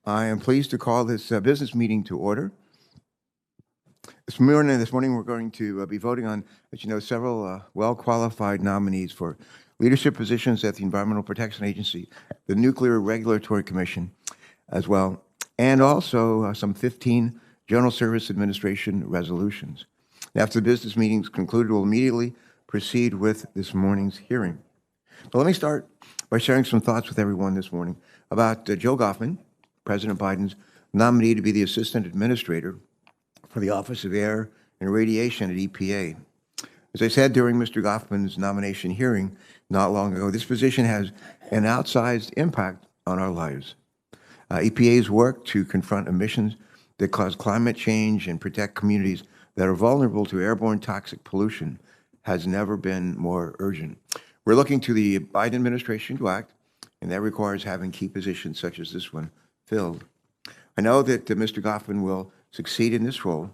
I am pleased to call this business meeting to order. This morning we're going to be voting on, as you know, several well-qualified nominees for leadership positions at the Environmental Protection Agency, the Nuclear Regulatory Commission as well, and also some 15 General Service Administration resolutions. After the business meeting is concluded, we'll immediately proceed with this morning's hearing. But let me start by sharing some thoughts with everyone this morning about Joe Goffman, President Biden's nominee to be the Assistant Administrator for the Office of Air and Radiation at EPA. As I said during Mr. Goffman's nomination hearing not long ago, this position has an outsized impact on our lives. EPA's work to confront emissions that cause climate change and protect communities that are vulnerable to airborne toxic pollution has never been more urgent. We're looking to the Biden administration to act, and that requires having key positions such as this one filled. I know that Mr. Goffman will succeed in this role.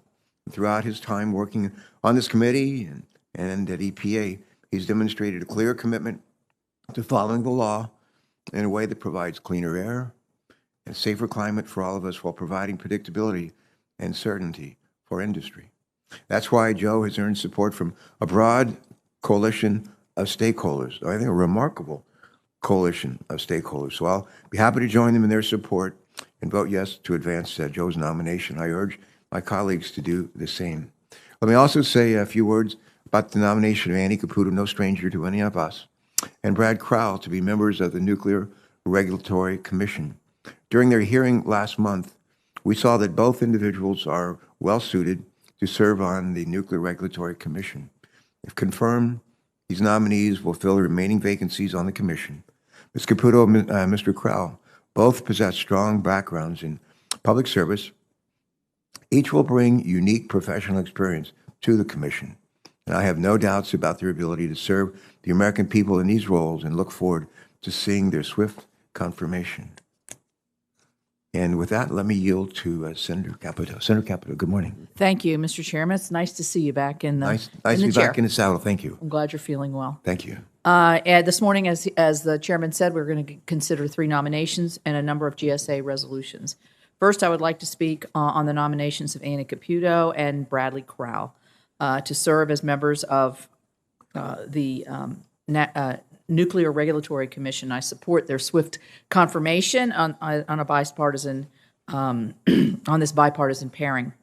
Throughout his time working on this committee and at EPA, he's demonstrated a clear commitment to following the law in a way that provides cleaner air and a safer climate for all of us while providing predictability and certainty for industry. That's why Joe has earned support from a broad coalition of stakeholders. I think a remarkable coalition of stakeholders. So I'll be happy to join them in their support and vote yes to advance Joe's nomination. I urge my colleagues to do the same. Let me also say a few words about the nomination of Annie Caputo, no stranger to any of us, and Brad Crowell to be members of the Nuclear Regulatory Commission. During their hearing last month, we saw that both individuals are well suited to serve on the Nuclear Regulatory Commission. If confirmed, these nominees will fill the remaining vacancies on the commission. Ms. Caputo and Mr. Crowell both possess strong backgrounds in public service. Each will bring unique professional experience to the commission, and I have no doubts about their ability to serve the American people in these roles and look forward to seeing their swift confirmation. And with that, let me yield to Senator Caputo. Senator Caputo, good morning. Thank you, Mr. Chairman. It's nice to see you back in the Nice in to the be chair. back in the saddle. Thank you. I'm glad you're feeling well. Thank you. And this morning, as the chairman said, we're going to consider 3 nominations and a number of GSA resolutions. First, I would like to speak on the nominations of Annie Caputo and Bradley Crowell to serve as members of the Nuclear Regulatory Commission. I support their swift confirmation on a bipartisan on this bipartisan pairing.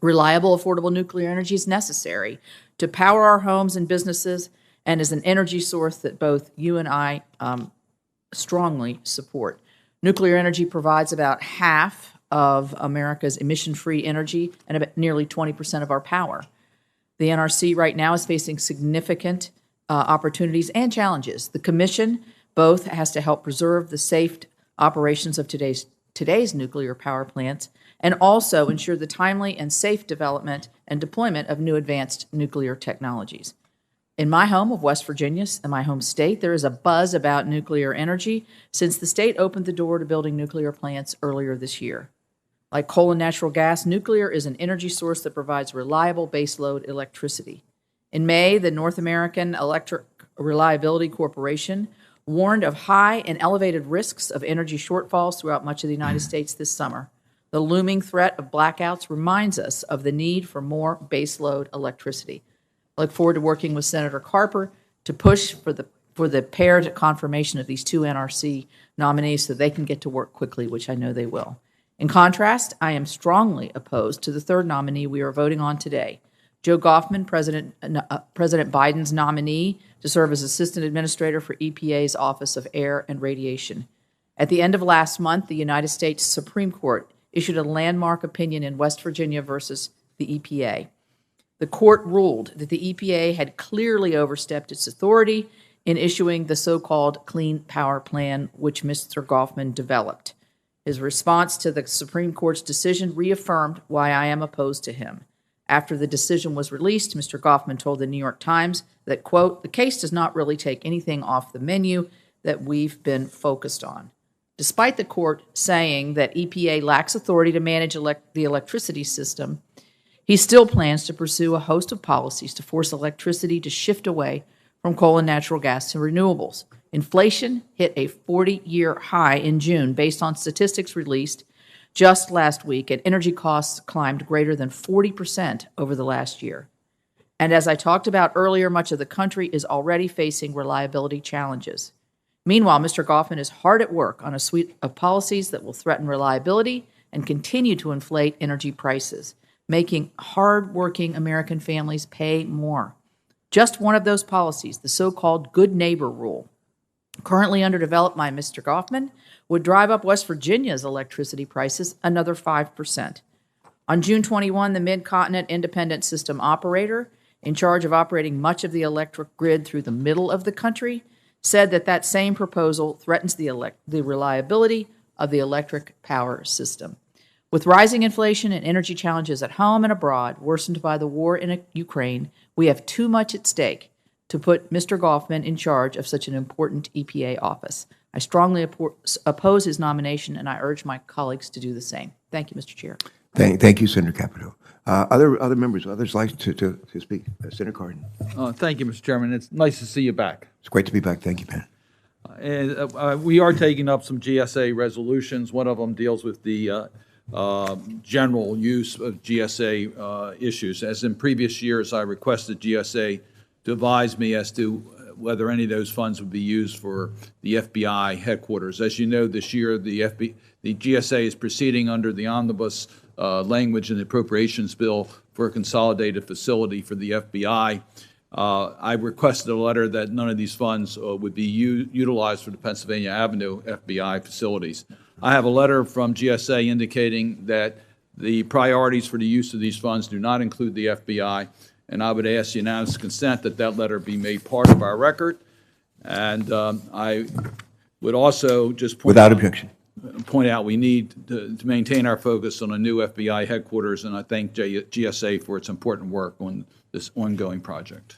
Reliable, affordable nuclear energy is necessary to power our homes and businesses, and is an energy source that both you and I strongly support. Nuclear energy provides about half of America's emission-free energy and about nearly 20% of our power. The NRC right now is facing significant opportunities and challenges. The Commission both has to help preserve the safe operations of today's nuclear power plants and also ensure the timely and safe development and deployment of new advanced nuclear technologies. In my home of West Virginia, in my home state, there is a buzz about nuclear energy since the state opened the door to building nuclear plants earlier this year. Like coal and natural gas, nuclear is an energy source that provides reliable baseload electricity. In May, the North American Electric Reliability Corporation warned of high and elevated risks of energy shortfalls throughout much of the United States this summer. The looming threat of blackouts reminds us of the need for more baseload electricity. I look forward to working with Senator Carper to push for the paired confirmation of these 2 NRC nominees so they can get to work quickly, which I know they will. In contrast, I am strongly opposed to the 3rd nominee we are voting on today, Joe Goffman, President Biden's nominee to serve as Assistant Administrator for EPA's Office of Air and Radiation. At the end of last month, the United States Supreme Court issued a landmark opinion in West Virginia versus the EPA. The court ruled that the EPA had clearly overstepped its authority in issuing the so-called Clean Power Plan, which Mr. Goffman developed. His response to the Supreme Court's decision reaffirmed why I am opposed to him. After the decision was released, Mr. Goffman told the New York Times that, quote, "The case does not really take anything off the menu that we've been focused on." Despite the court saying that EPA lacks authority to manage the electricity system, he still plans to pursue a host of policies to force electricity to shift away from coal and natural gas to renewables. Inflation hit a 40-year high in June based on statistics released just last week, and energy costs climbed greater than 40% over the last year. And as I talked about earlier, much of the country is already facing reliability challenges. Meanwhile, Mr. Goffman is hard at work on a suite of policies that will threaten reliability and continue to inflate energy prices, making hard-working American families pay more. Just one of those policies, the so-called Good Neighbor Rule, currently under development by Mr. Goffman, would drive up West Virginia's electricity prices another 5%. On June 21, the Mid-Continent Independent System Operator, in charge of operating much of the electric grid through the middle of the country, said that that same proposal threatens the reliability of the electric power system. With rising inflation and energy challenges at home and abroad, worsened by the war in Ukraine, we have too much at stake to put Mr. Goffman in charge of such an important EPA office. I strongly oppose his nomination, and I urge my colleagues to do the same. Thank you, Mr. Chair. Thank you, Senator Caputo. Other members, others like to speak. Senator Cardin. Thank you, Mr. Chairman. It's nice to see you back. It's great to be back. Thank you, Ben. And we are taking up some GSA resolutions. One of them deals with the general use of GSA issues. As in previous years, I requested GSA to advise me as to whether any of those funds would be used for the FBI headquarters. As you know, this year the GSA is proceeding under the omnibus language in the appropriations bill for a consolidated facility for the FBI. I requested a letter that none of these funds would be utilized for the Pennsylvania Avenue FBI facilities. I have a letter from GSA indicating that the priorities for the use of these funds do not include the FBI, and I would ask unanimous consent that that letter be made part of our record. And I would also just point out we need to maintain our focus on a new FBI headquarters, and I thank GSA for its important work on this ongoing project.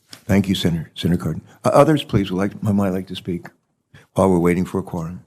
Thank you, Senator Cardin. Others, please, might like to speak while we're waiting for a quorum.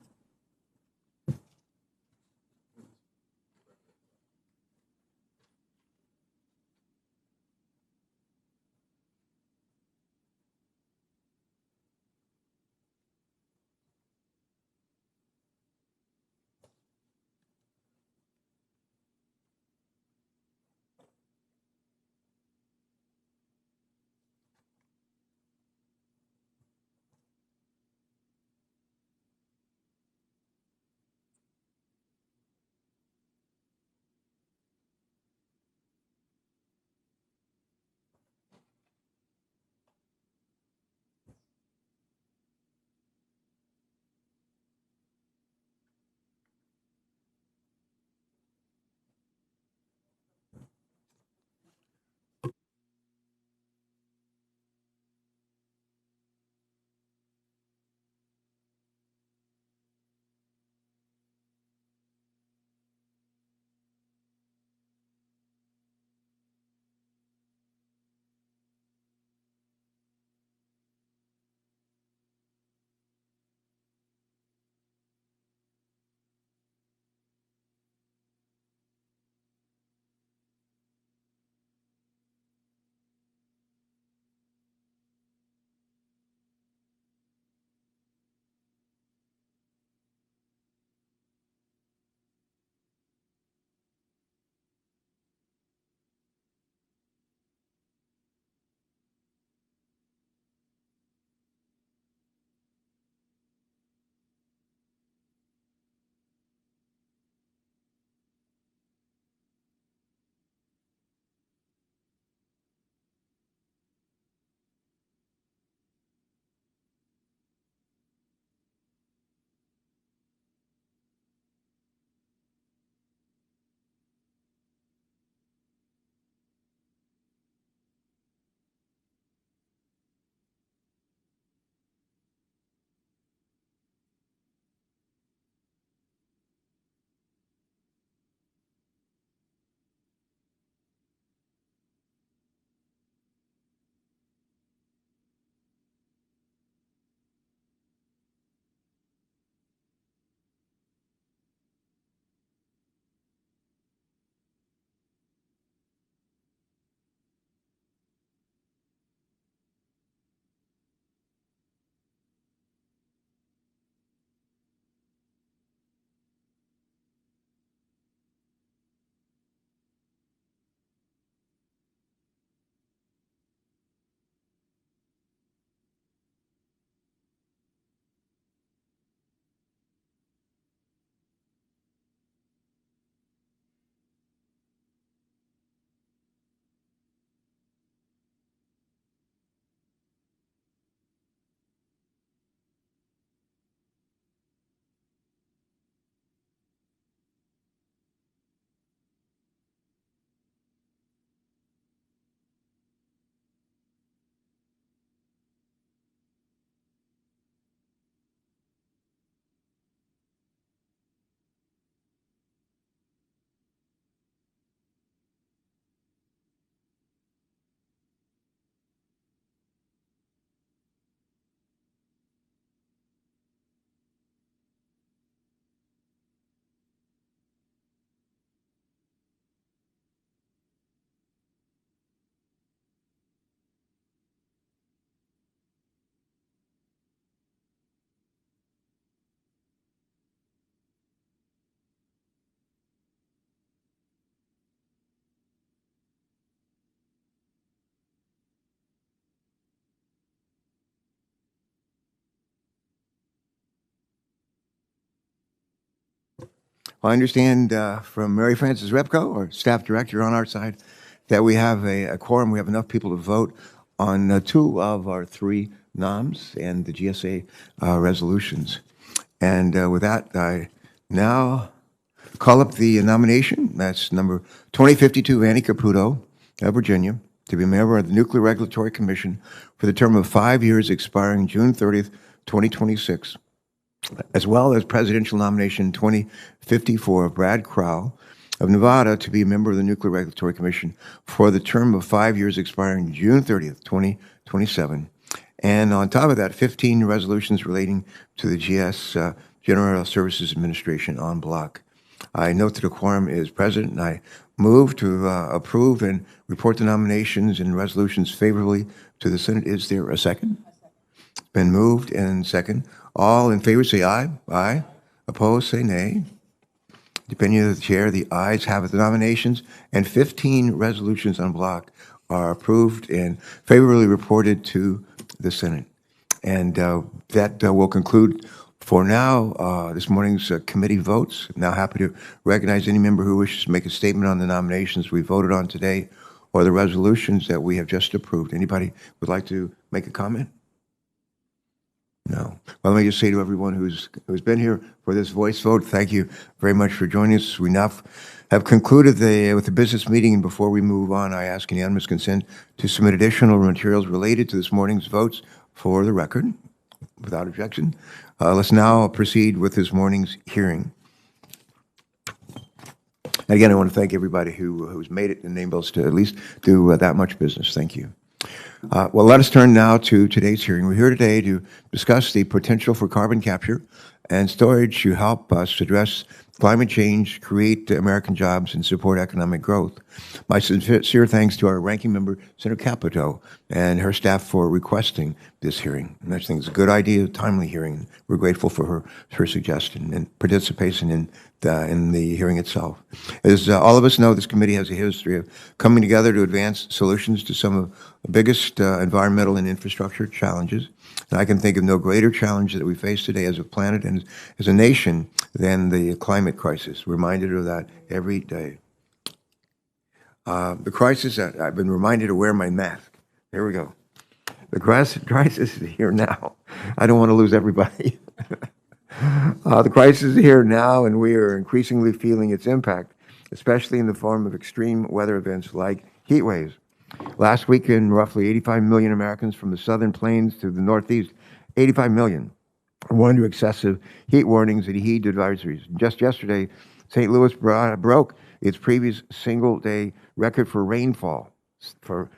I understand from Mary Frances Repko, our staff director on our side, that we have a quorum. We have enough people to vote on two of our three noms and the GSA resolutions. And with that, I now call up the nomination. That's number 2052, Annie Caputo of Virginia, to be a member of the Nuclear Regulatory Commission for the term of 5 years expiring June 30th, 2026, as well as presidential nomination 2054 of Brad Crowell of Nevada to be a member of the Nuclear Regulatory Commission for the term of 5 years expiring June 30th, 2027. And on top of that, 15 resolutions relating to the General Services Administration en bloc. I note that a quorum is present, and I move to approve and report the nominations and resolutions favorably to the Senate. Is there a second? Been moved and second. All in favor say aye. Aye. Opposed say nay. Depending on the chair, the ayes have it. The nominations and 15 resolutions en bloc are approved and favorably reported to the Senate. And that will conclude for now this morning's committee votes. I'm now happy to recognize any member who wishes to make a statement on the nominations we voted on today or the resolutions that we have just approved. Anybody would like to make a comment? No. Well, let me just say to everyone who's been here for this voice vote, thank you very much for joining us. We now have concluded with the business meeting, and before we move on, I ask unanimous consent to submit additional materials related to this morning's votes for the record, without objection. Let's now proceed with this morning's hearing. And again, I want to thank everybody who's made it and enabled us to at least do that much business. Thank you. Well, let us turn now to today's hearing. We're here today to discuss the potential for carbon capture and storage to help us address climate change, create American jobs, and support economic growth. My sincere thanks to our ranking member, Senator Caputo, and her staff for requesting this hearing. And I think it's a good idea, a timely hearing. We're grateful for her suggestion and participation in the hearing itself. As all of us know, this committee has a history of coming together to advance solutions to some of the biggest environmental and infrastructure challenges. And I can think of no greater challenge that we face today as a planet and as a nation than the climate crisis. We're reminded of that every day. The crisis, I've been reminded to wear my mask. There we go. The crisis is here now. I don't want to lose everybody. The crisis is here now, and we are increasingly feeling its impact, especially in the form of extreme weather events like heat waves. Last weekend, roughly 85 million Americans from the southern plains to the northeast, 85 million, were under excessive heat warnings and heat advisories. Just yesterday, St. Louis broke its previous single-day record for rainfall from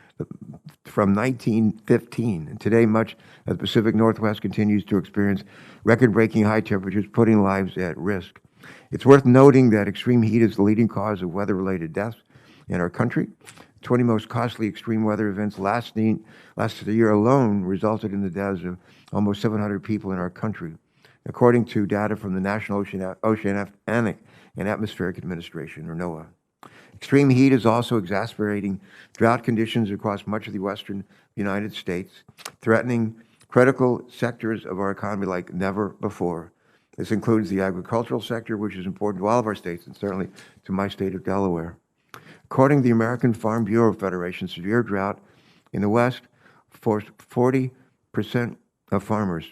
1915. And today, much of the Pacific Northwest continues to experience record-breaking high temperatures, putting lives at risk. It's worth noting that extreme heat is the leading cause of weather-related deaths in our country. 20 most costly extreme weather events last year alone resulted in the deaths of almost 700 people in our country, according to data from the National Oceanic and Atmospheric Administration, or NOAA. Extreme heat is also exacerbating drought conditions across much of the western United States, threatening critical sectors of our economy like never before. This includes the agricultural sector, which is important to all of our states, and certainly to my state of Delaware. According to the American Farm Bureau Federation, severe drought in the West forced 40% of farmers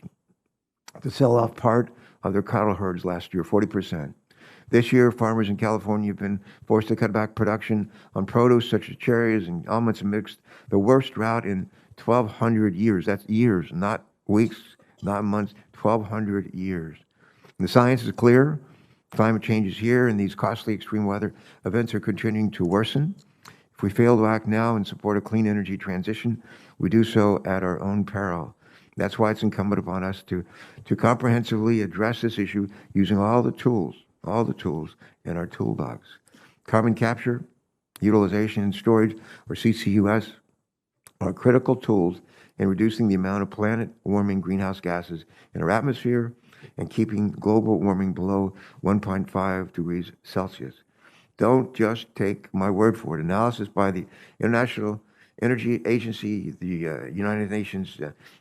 to sell off part of their cattle herds last year, 40%. This year, farmers in California have been forced to cut back production on produce such as cherries and almonds amidst the worst drought in 1,200 years. That's years, not weeks, not months, 1,200 years. And the science is clear. Climate change is here, and these costly extreme weather events are continuing to worsen. If we fail to act now and support a clean energy transition, we do so at our own peril. That's why it's incumbent upon us to comprehensively address this issue using all the tools in our toolbox. Carbon capture, utilization, and storage, or CCUS, are critical tools in reducing the amount of planet-warming greenhouse gases in our atmosphere and keeping global warming below 1.5 degrees Celsius. Don't just take my word for it. Analysis by the International Energy Agency, the United Nations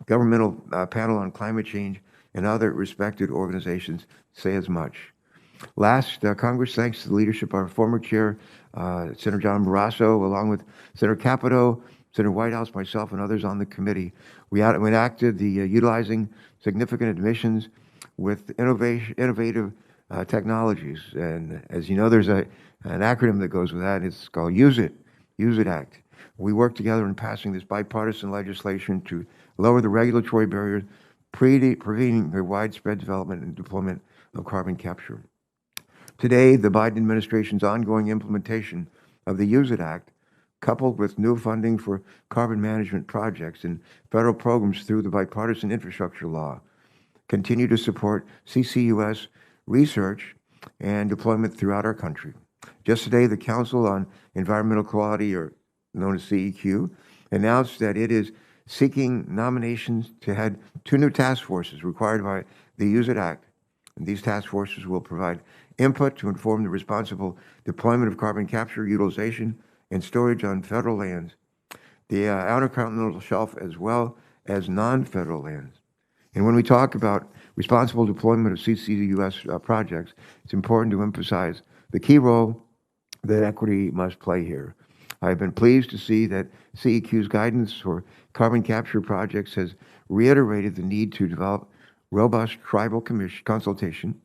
Governmental Panel on Climate Change, and other respected organizations say as much. Last, Congress, thanks to the leadership of our former chair, Senator John Barrasso, along with Senator Caputo, Senator Whitehouse, myself, and others on the committee, we enacted the Utilizing Significant Emissions with Innovative Technologies. And as you know, there's an acronym that goes with that. It's called Use It Act. We worked together in passing this bipartisan legislation to lower the regulatory barriers, preventing the widespread development and deployment of carbon capture. Today, the Biden administration's ongoing implementation of the Use It Act, coupled with new funding for carbon management projects and federal programs through the bipartisan infrastructure law, continue to support CCUS research and deployment throughout our country. Just today, the Council on Environmental Quality, or known as CEQ, announced that it is seeking nominations to head 2 new task forces required by the Use It Act. And these task forces will provide input to inform the responsible deployment of carbon capture, utilization, and storage on federal lands, the Outer Continental Shelf, as well as non-federal lands. And when we talk about responsible deployment of CCUS projects, it's important to emphasize the key role that equity must play here. I've been pleased to see that CEQ's guidance for carbon capture projects has reiterated the need to develop robust tribal consultation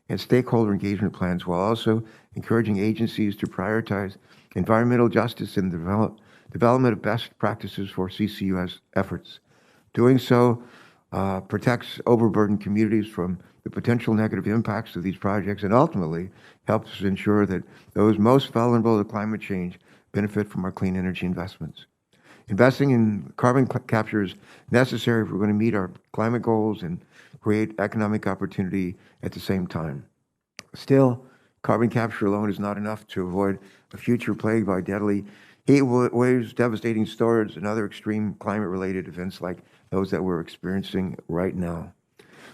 and stakeholder engagement plans, while also encouraging agencies to prioritize environmental justice and the development of best practices for CCUS efforts. Doing so protects overburdened communities from the potential negative impacts of these projects, and ultimately helps ensure that those most vulnerable to climate change benefit from our clean energy investments. Investing in carbon capture is necessary if we're going to meet our climate goals and create economic opportunity at the same time. Still, carbon capture alone is not enough to avoid a future plagued by deadly heat waves, devastating storms, and other extreme climate-related events like those that we're experiencing right now.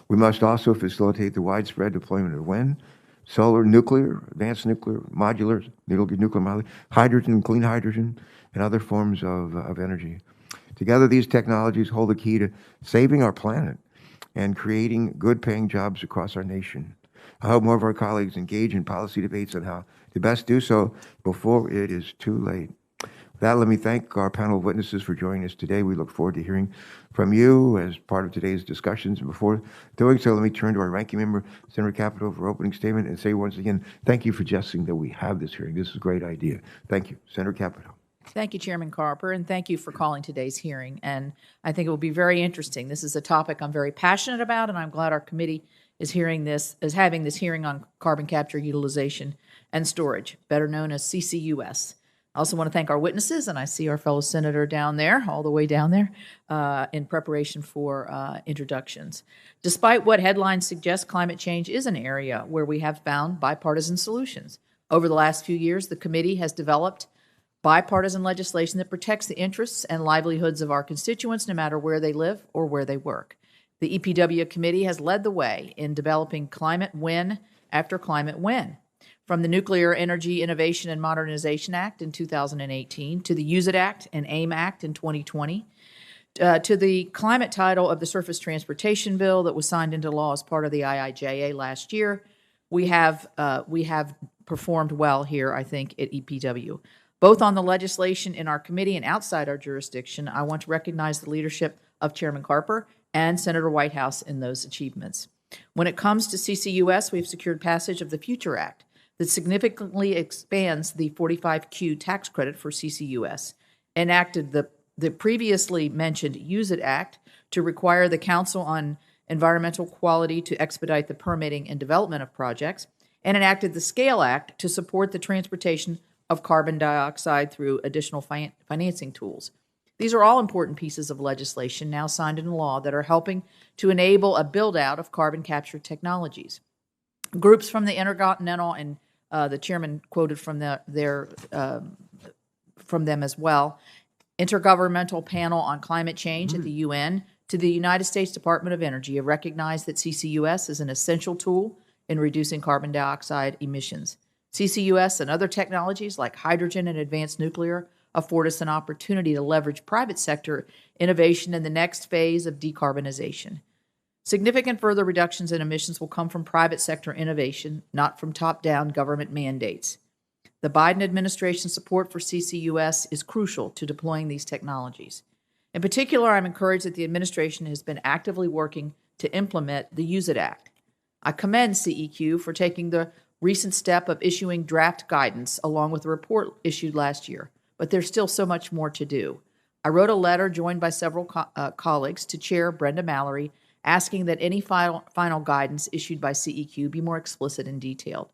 We must also facilitate the widespread deployment of wind, solar, nuclear, advanced nuclear, modular, hydrogen, clean hydrogen, and other forms of energy. Together, these technologies hold the key to saving our planet and creating good-paying jobs across our nation. I hope more of our colleagues engage in policy debates on how to best do so before it is too late. With that, let me thank our panel of witnesses for joining us today. We look forward to hearing from you as part of today's discussions. And before doing so, let me turn to our ranking member, Senator Caputo, for opening statement and say once again, thank you for suggesting that we have this hearing. This is a great idea. Thank you. Senator Caputo. Thank you, Chairman Carper, and thank you for calling today's hearing. And I think it will be very interesting. This is a topic I'm very passionate about, and I'm glad our committee is having this hearing on carbon capture, utilization, and storage, better known as CCUS. I also want to thank our witnesses, and I see our fellow senator down there, all the way down there, in preparation for introductions. Despite what headlines suggest, climate change is an area where we have found bipartisan solutions. Over the last few years, the committee has developed bipartisan legislation that protects the interests and livelihoods of our constituents, no matter where they live or where they work. The EPW committee has led the way in developing climate win after climate win. From the Nuclear Energy Innovation and Modernization Act in 2018 to the Use It Act and AIM Act in 2020, to the climate title of the Surface Transportation Bill that was signed into law as part of the IIJA last year, we have performed well here, I think, at EPW. Both on the legislation in our committee and outside our jurisdiction, I want to recognize the leadership of Chairman Carper and Senator Whitehouse in those achievements. When it comes to CCUS, we've secured passage of the Future Act that significantly expands the 45Q tax credit for CCUS, enacted the previously mentioned Use It Act to require the Council on Environmental Quality to expedite the permitting and development of projects, and enacted the SCALE Act to support the transportation of carbon dioxide through additional financing tools. These are all important pieces of legislation now signed into law that are helping to enable a build-out of carbon capture technologies. Groups from the Intercontinental, and the chairman quoted from from them as well, Intergovernmental Panel on Climate Change at the UN, to the United States Department of Energy, have recognized that CCUS is an essential tool in reducing carbon dioxide emissions. CCUS and other technologies like hydrogen and advanced nuclear afford us an opportunity to leverage private sector innovation in the next phase of decarbonization. Significant further reductions in emissions will come from private sector innovation, not from top-down government mandates. The Biden administration's support for CCUS is crucial to deploying these technologies. In particular, I'm encouraged that the administration has been actively working to implement the Use It Act. I commend CEQ for taking the recent step of issuing draft guidance along with the report issued last year, but there's still so much more to do. I wrote a letter joined by several colleagues to Chair Brenda Mallory asking that any final guidance issued by CEQ be more explicit and detailed.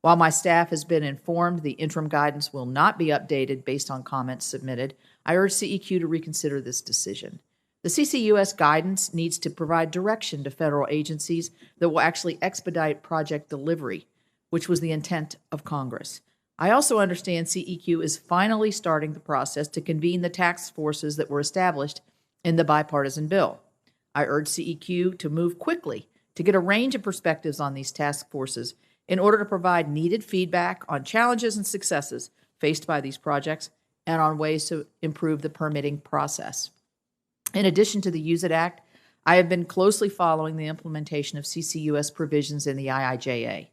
While my staff has been informed the interim guidance will not be updated based on comments submitted, I urge CEQ to reconsider this decision. The CCUS guidance needs to provide direction to federal agencies that will actually expedite project delivery, which was the intent of Congress. I also understand CEQ is finally starting the process to convene the task forces that were established in the bipartisan bill. I urge CEQ to move quickly to get a range of perspectives on these task forces in order to provide needed feedback on challenges and successes faced by these projects and on ways to improve the permitting process. In addition to the Use It Act, I have been closely following the implementation of CCUS provisions in the IIJA.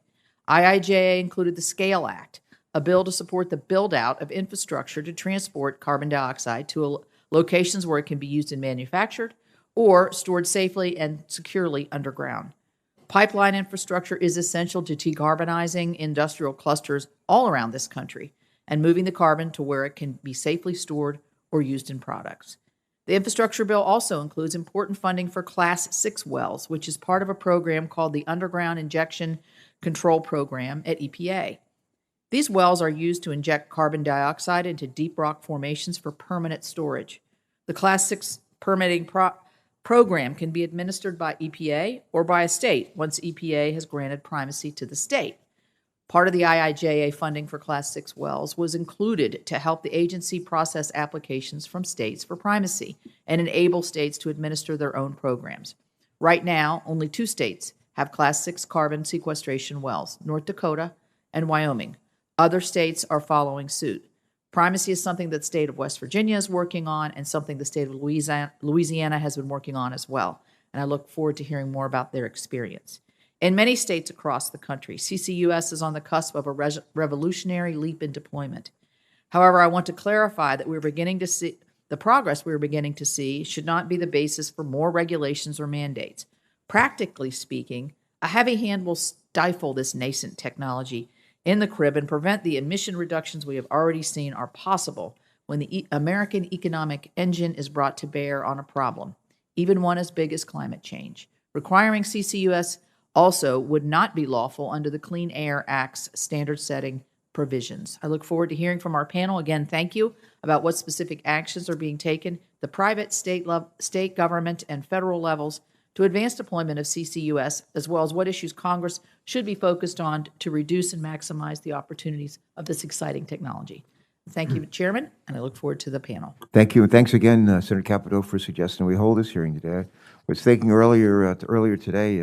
IIJA included the SCALE Act, a bill to support the build-out of infrastructure to transport carbon dioxide to locations where it can be used and manufactured or stored safely and securely underground. Pipeline infrastructure is essential to decarbonizing industrial clusters all around this country and moving the carbon to where it can be safely stored or used in products. The infrastructure bill also includes important funding for Class 6 wells, which is part of a program called the Underground Injection Control Program at EPA. These wells are used to inject carbon dioxide into deep rock formations for permanent storage. The Class 6 permitting program can be administered by EPA or by a state once EPA has granted primacy to the state. Part of the IIJA funding for Class 6 wells was included to help the agency process applications from states for primacy and enable states to administer their own programs. Right now, only 2 states have Class 6 carbon sequestration wells, North Dakota and Wyoming. Other states are following suit. Primacy is something that the state of West Virginia is working on and something the state of Louisiana has been working on as well. And I look forward to hearing more about their experience. In many states across the country, CCUS is on the cusp of a revolutionary leap in deployment. However, I want to clarify that we're beginning to see the progress we're beginning to see should not be the basis for more regulations or mandates. Practically speaking, a heavy hand will stifle this nascent technology in the crib and prevent the emission reductions we have already seen are possible when the American economic engine is brought to bear on a problem, even one as big as climate change. Requiring CCUS also would not be lawful under the Clean Air Act's standard-setting provisions. I look forward to hearing from our panel. Again, thank you about what specific actions are being taken, the private, state government, and federal levels to advance deployment of CCUS, as well as what issues Congress should be focused on to reduce and maximize the opportunities of this exciting technology. Thank you, Chairman, and I look forward to the panel. Thank you, and thanks again, Senator Caputo, for suggesting we hold this hearing today. I was thinking earlier today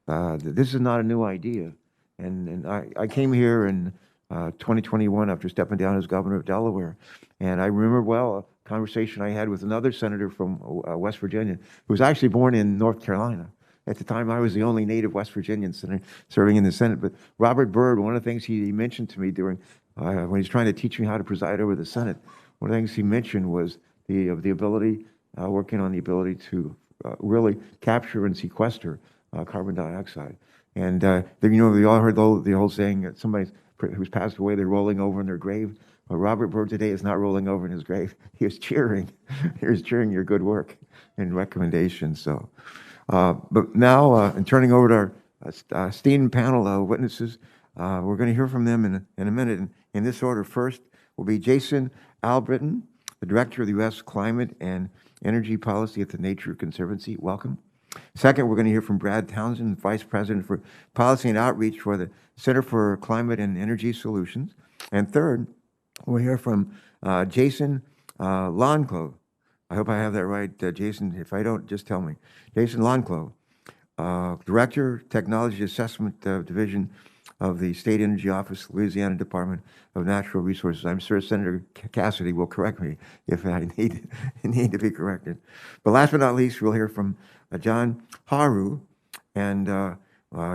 that this is not a new idea, and I came here in 2021 after stepping down as governor of Delaware, and I remember well a conversation I had with another senator from West Virginia who was actually born in North Carolina. At the time, I was the only native West Virginian senator serving in the Senate. But Robert Byrd, one of the things he mentioned to me during when he was trying to teach me how to preside over the Senate, one of the things he mentioned was the ability, working on the ability to really capture and sequester carbon dioxide. And we all heard the whole saying that somebody who's passed away, they're rolling over in their grave. Well, Robert Byrd today is not rolling over in his grave. He is cheering. He is cheering your good work and recommendations. So, but now, in turning over to our esteemed panel of witnesses, we're going to hear from them in a minute. In this order, first will be Jason Albritton, the Director of the U.S. Climate and Energy Policy at the Nature Conservancy. Welcome. Second, we're going to hear from Brad Townsend, Vice President for Policy and Outreach for the Center for Climate and Energy Solutions. And third, we'll hear from Jason Lancos. I hope I have that right, Jason. If I don't, just tell me. Jason Lancos, Director, Technology Assessment Division of the State Energy Office, Louisiana Department of Natural Resources. I'm sure Senator Cassidy will correct me if I need to be corrected. But last but not least, we'll hear from John Haru, and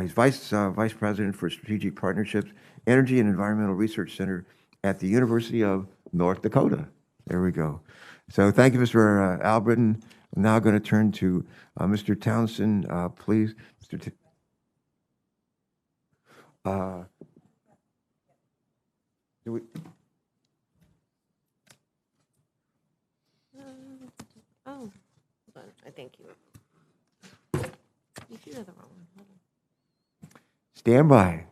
he's Vice President for Strategic Partnerships, Energy and Environmental Research Center at the University of North Dakota. There we go. So thank you, Mr. Albritton. I'm now going to turn to Mr. Townsend, please. Mr. Do we? Oh, hold on. I think you do have the wrong one. Hold on. Stand by.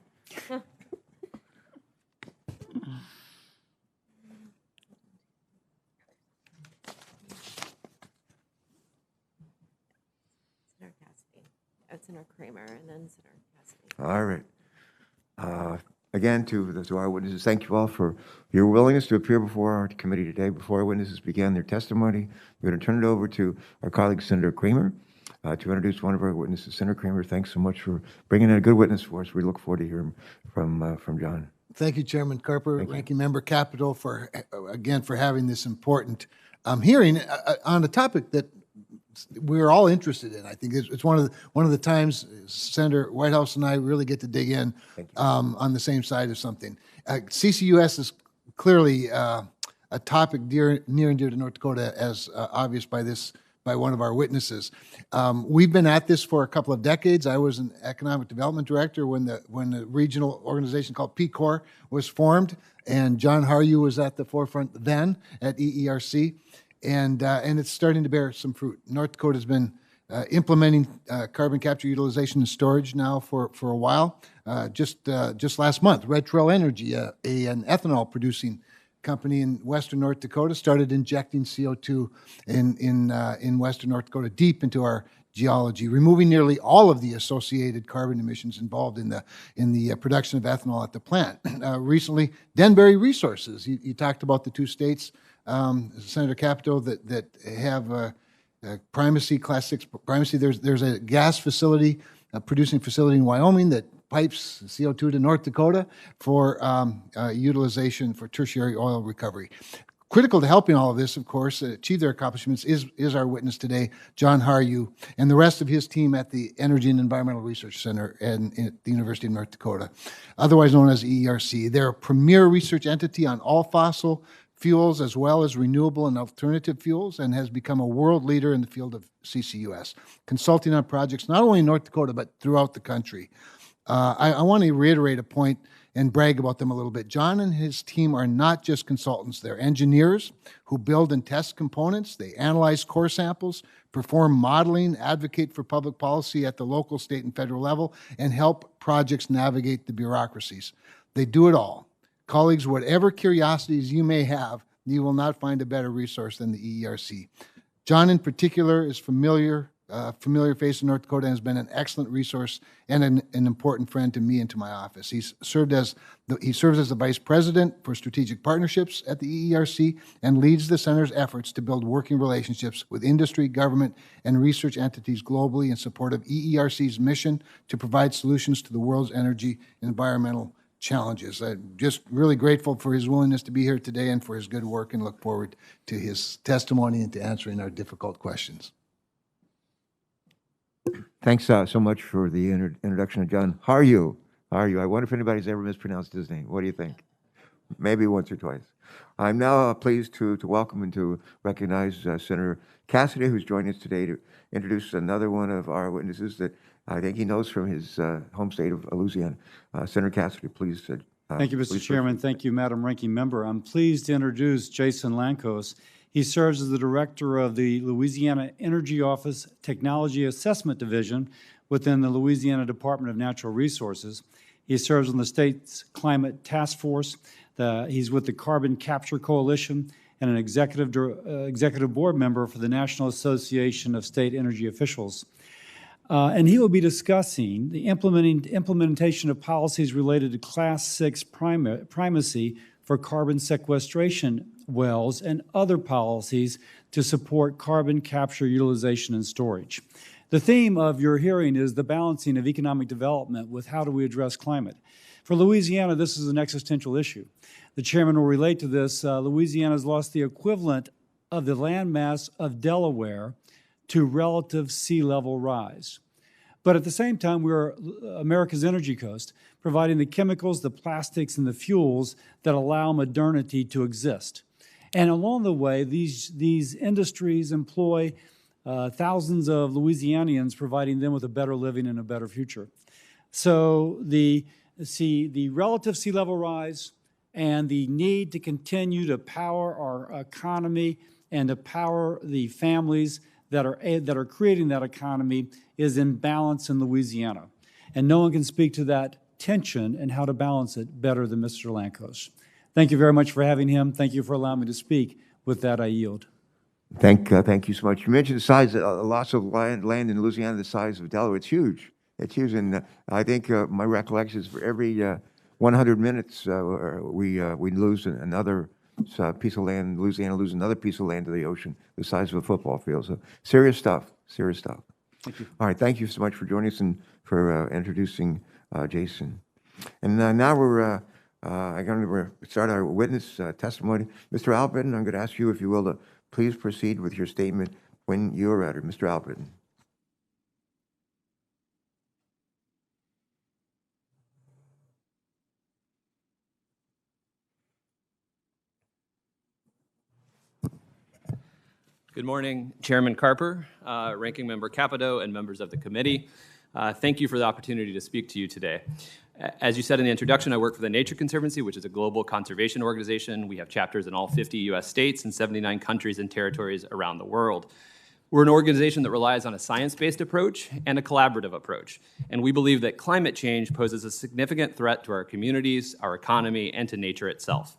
Senator Cassidy. Senator Kramer and then Senator Cassidy. All right. Again, to our witnesses, thank you all for your willingness to appear before our committee today. Before our witnesses begin their testimony, we're going to turn it over to our colleague, Senator Kramer, to introduce one of our witnesses. Senator Kramer, thanks so much for bringing in a good witness for us. We look forward to hearing from John. Thank you, Chairman Carper, Ranking Member Caputo, for having this important hearing on a topic that we're all interested in. I think it's one of the times Senator Whitehouse and I really get to dig in on the same side of something. CCUS is clearly a topic near and dear to North Dakota, as obvious by one of our witnesses. We've been at this for a couple of decades. I was an economic development director when the regional organization called PCOR was formed, and John Haru was at the forefront then at EERC. And it's starting to bear some fruit. North Dakota has been implementing carbon capture, utilization, and storage now for a while. Just last month, Red Trail Energy, an ethanol producing company in western North Dakota, started injecting CO2 in western North Dakota deep into our geology, removing nearly all of the associated carbon emissions involved in the production of ethanol at the plant. Recently, Denbury Resources. You talked about the two states, Senator Caputo, that have primacy, Class 6 primacy. There's a gas facility, a producing facility in Wyoming that pipes CO2 to North Dakota for utilization for tertiary oil recovery. Critical to helping all of this, of course, achieve their accomplishments is our witness today, John Haru, and the rest of his team at the Energy and Environmental Research Center at the University of North Dakota, otherwise known as EERC. They're a premier research entity on all fossil fuels as well as renewable and alternative fuels, and has become a world leader in the field of CCUS, consulting on projects not only in North Dakota but throughout the country. I want to reiterate a point and brag about them a little bit. John and his team are not just consultants. They're engineers who build and test components. They analyze core samples, perform modeling, advocate for public policy at the local, state, and federal level, and help projects navigate the bureaucracies. They do it all. Colleagues, whatever curiosities you may have, you will not find a better resource than the EERC. John in particular is familiar face in North Dakota and has been an excellent resource and an important friend to me and to my office. He serves as the Vice President for Strategic Partnerships at the EERC and leads the center's efforts to build working relationships with industry, government, and research entities globally in support of EERC's mission to provide solutions to the world's energy and environmental challenges. I'm just really grateful for his willingness to be here today and for his good work, and look forward to his testimony and to answering our difficult questions. Thanks so much for the introduction of John. How are you? I wonder if anybody's ever mispronounced his name. What do you think? Maybe once or twice. I'm now pleased to welcome and to recognize Senator Cassidy, who's joining us today to introduce another one of our witnesses that I think he knows from his home state of Louisiana. Senator Cassidy, please. Thank you, Mr. Chairman. Thank you, Madam Ranking Member. I'm pleased to introduce Jason Lancos. He serves as the director of the Louisiana Energy Office Technology Assessment Division within the Louisiana Department of Natural Resources. He serves on the state's Climate Task Force. He's with the Carbon Capture Coalition and an executive board member for the National Association of State Energy Officials. And he will be discussing the implementation of policies related to Class 6 primacy for carbon sequestration wells and other policies to support carbon capture, utilization, and storage. The theme of your hearing is the balancing of economic development with how do we address climate. For Louisiana, this is an existential issue. The chairman will relate to this. Louisiana has lost the equivalent of the landmass of Delaware to relative sea level rise. But at the same time, we're America's energy coast, providing the chemicals, the plastics, and the fuels that allow modernity to exist. And along the way, these industries employ thousands of Louisianians, providing them with a better living and a better future. So the relative sea level rise and the need to continue to power our economy and to power the families that are creating that economy is in balance in Louisiana. And no one can speak to that tension and how to balance it better than Mr. Lancos. Thank you very much for having him. Thank you for allowing me to speak. With that, I yield. Thank you so much. You mentioned the size, loss of land in Louisiana, the size of Delaware. It's huge. It's huge, and I think my recollection is for every 100 minutes we lose another piece of land. Louisiana loses another piece of land to the ocean, the size of a football field. So serious stuff. Serious stuff. Thank you. All right. Thank you so much for joining us and for introducing Jason. And now we're going to start our witness testimony. Mr. Albritton, I'm going to ask you, if you will, to please proceed with your statement when you're ready. Mr. Albritton. Good morning, Chairman Carper, Ranking Member Caputo, and members of the committee. Thank you for the opportunity to speak to you today. As you said in the introduction, I work for the Nature Conservancy, which is a global conservation organization. We have chapters in all 50 U.S. states and 79 countries and territories around the world. We're an organization that relies on a science-based approach and a collaborative approach, and we believe that climate change poses a significant threat to our communities, our economy, and to nature itself.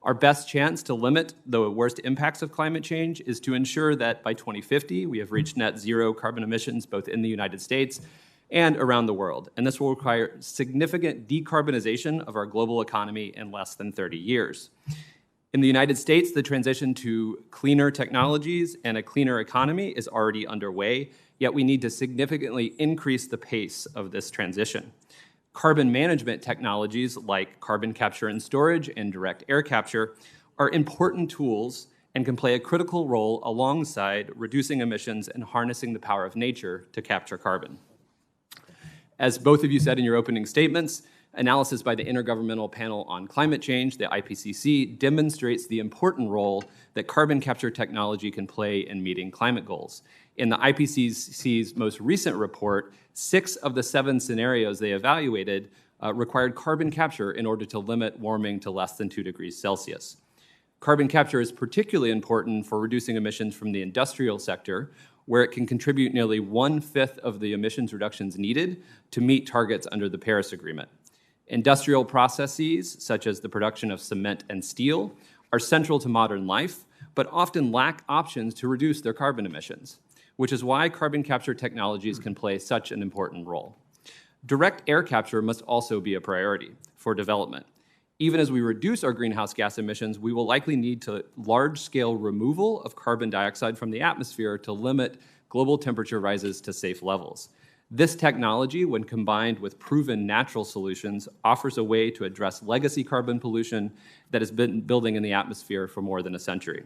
Our best chance to limit the worst impacts of climate change is to ensure that by 2050, we have reached net zero carbon emissions both in the United States and around the world. And this will require significant decarbonization of our global economy in less than 30 years. In the United States, the transition to cleaner technologies and a cleaner economy is already underway, yet we need to significantly increase the pace of this transition. Carbon management technologies like carbon capture and storage and direct air capture are important tools and can play a critical role alongside reducing emissions and harnessing the power of nature to capture carbon. As both of you said in your opening statements, analysis by the Intergovernmental Panel on Climate Change, the IPCC, demonstrates the important role that carbon capture technology can play in meeting climate goals. In the IPCC's most recent report, 6 of the 7 scenarios they evaluated required carbon capture in order to limit warming to less than 2 degrees Celsius. Carbon capture is particularly important for reducing emissions from the industrial sector, where it can contribute nearly 1/5 of the emissions reductions needed to meet targets under the Paris Agreement. Industrial processes, such as the production of cement and steel, are central to modern life, but often lack options to reduce their carbon emissions, which is why carbon capture technologies can play such an important role. Direct air capture must also be a priority for development. Even as we reduce our greenhouse gas emissions, we will likely need to large-scale removal of carbon dioxide from the atmosphere to limit global temperature rises to safe levels. This technology, when combined with proven natural solutions, offers a way to address legacy carbon pollution that has been building in the atmosphere for more than a century.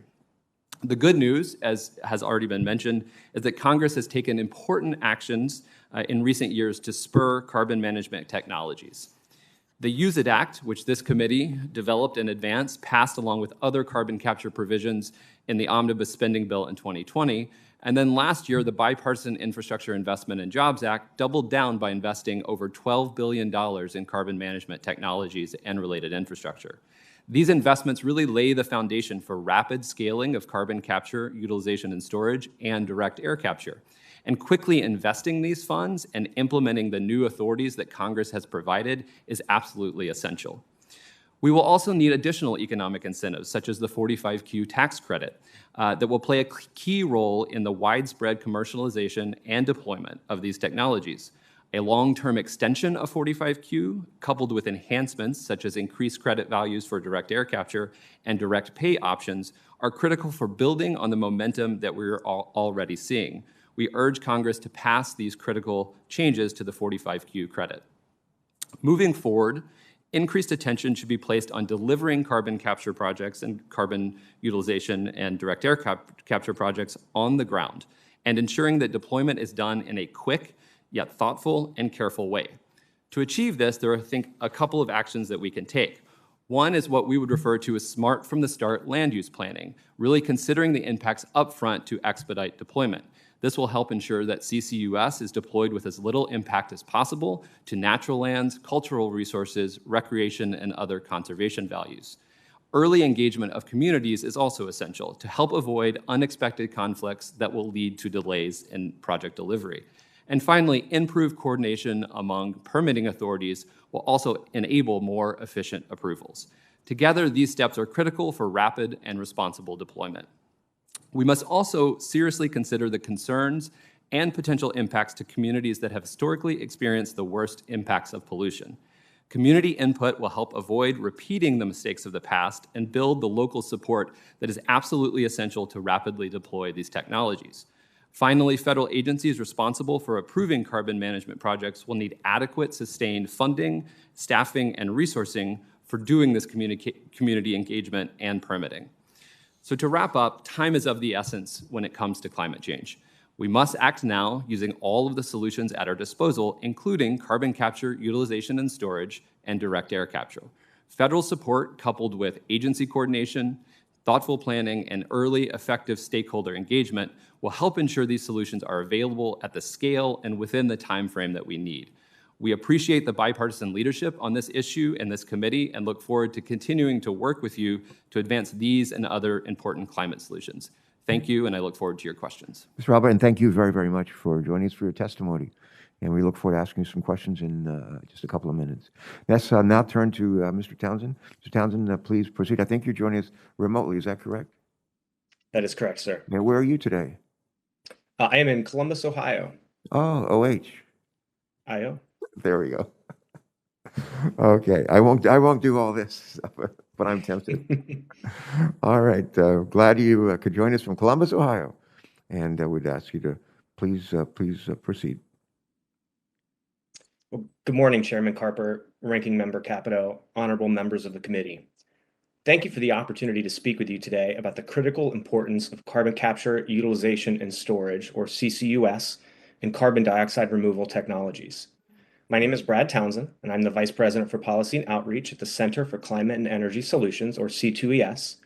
The good news, as has already been mentioned, is that Congress has taken important actions in recent years to spur carbon management technologies. The Use It Act, which this committee developed and advanced, passed along with other carbon capture provisions in the Omnibus Spending Bill in 2020. And then last year, the Bipartisan Infrastructure Investment and Jobs Act doubled down by investing over $12 billion in carbon management technologies and related infrastructure. These investments really lay the foundation for rapid scaling of carbon capture, utilization and storage, and direct air capture. And quickly investing these funds and implementing the new authorities that Congress has provided is absolutely essential. We will also need additional economic incentives, such as the 45Q tax credit, that will play a key role in the widespread commercialization and deployment of these technologies. A long-term extension of 45Q, coupled with enhancements such as increased credit values for direct air capture and direct pay options, are critical for building on the momentum that we're already seeing. We urge Congress to pass these critical changes to the 45Q credit. Moving forward, increased attention should be placed on delivering carbon capture projects and carbon utilization and direct air capture projects on the ground, and ensuring that deployment is done in a quick, yet thoughtful and careful way. To achieve this, there are, I think, a couple of actions that we can take. One is what we would refer to as smart from the start land use planning, really considering the impacts upfront to expedite deployment. This will help ensure that CCUS is deployed with as little impact as possible to natural lands, cultural resources, recreation, and other conservation values. Early engagement of communities is also essential to help avoid unexpected conflicts that will lead to delays in project delivery. And finally, improved coordination among permitting authorities will also enable more efficient approvals. Together, these steps are critical for rapid and responsible deployment. We must also seriously consider the concerns and potential impacts to communities that have historically experienced the worst impacts of pollution. Community input will help avoid repeating the mistakes of the past and build the local support that is absolutely essential to rapidly deploy these technologies. Finally, federal agencies responsible for approving carbon management projects will need adequate, sustained funding, staffing, and resourcing for doing this community engagement and permitting. So to wrap up, time is of the essence when it comes to climate change. We must act now using all of the solutions at our disposal, including carbon capture, utilization and storage, and direct air capture. Federal support coupled with agency coordination, thoughtful planning, and early effective stakeholder engagement will help ensure these solutions are available at the scale and within the time frame that we need. We appreciate the bipartisan leadership on this issue in this committee and look forward to continuing to work with you to advance these and other important climate solutions. Thank you, and I look forward to your questions. Mr. Robert, and thank you very, very much for joining us for your testimony. And we look forward to asking you some questions in just a couple of minutes. Let's now turn to Mr. Townsend. Mr. Townsend, please proceed. I think you're joining us remotely. Is that correct? That is correct, sir. Now, where are you today? I am in Columbus, Ohio. Oh, OH. IO. There we go. Okay, I won't do all this, but I'm tempted. All right, glad you could join us from Columbus, Ohio, and we'd ask you to please proceed. Well, good morning, Chairman Carper, Ranking Member Caputo, honorable members of the committee. Thank you for the opportunity to speak with you today about the critical importance of carbon capture, utilization, and storage, or CCUS, and carbon dioxide removal technologies. My name is Brad Townsend, and I'm the Vice President for Policy and Outreach at the Center for Climate and Energy Solutions, or C2ES.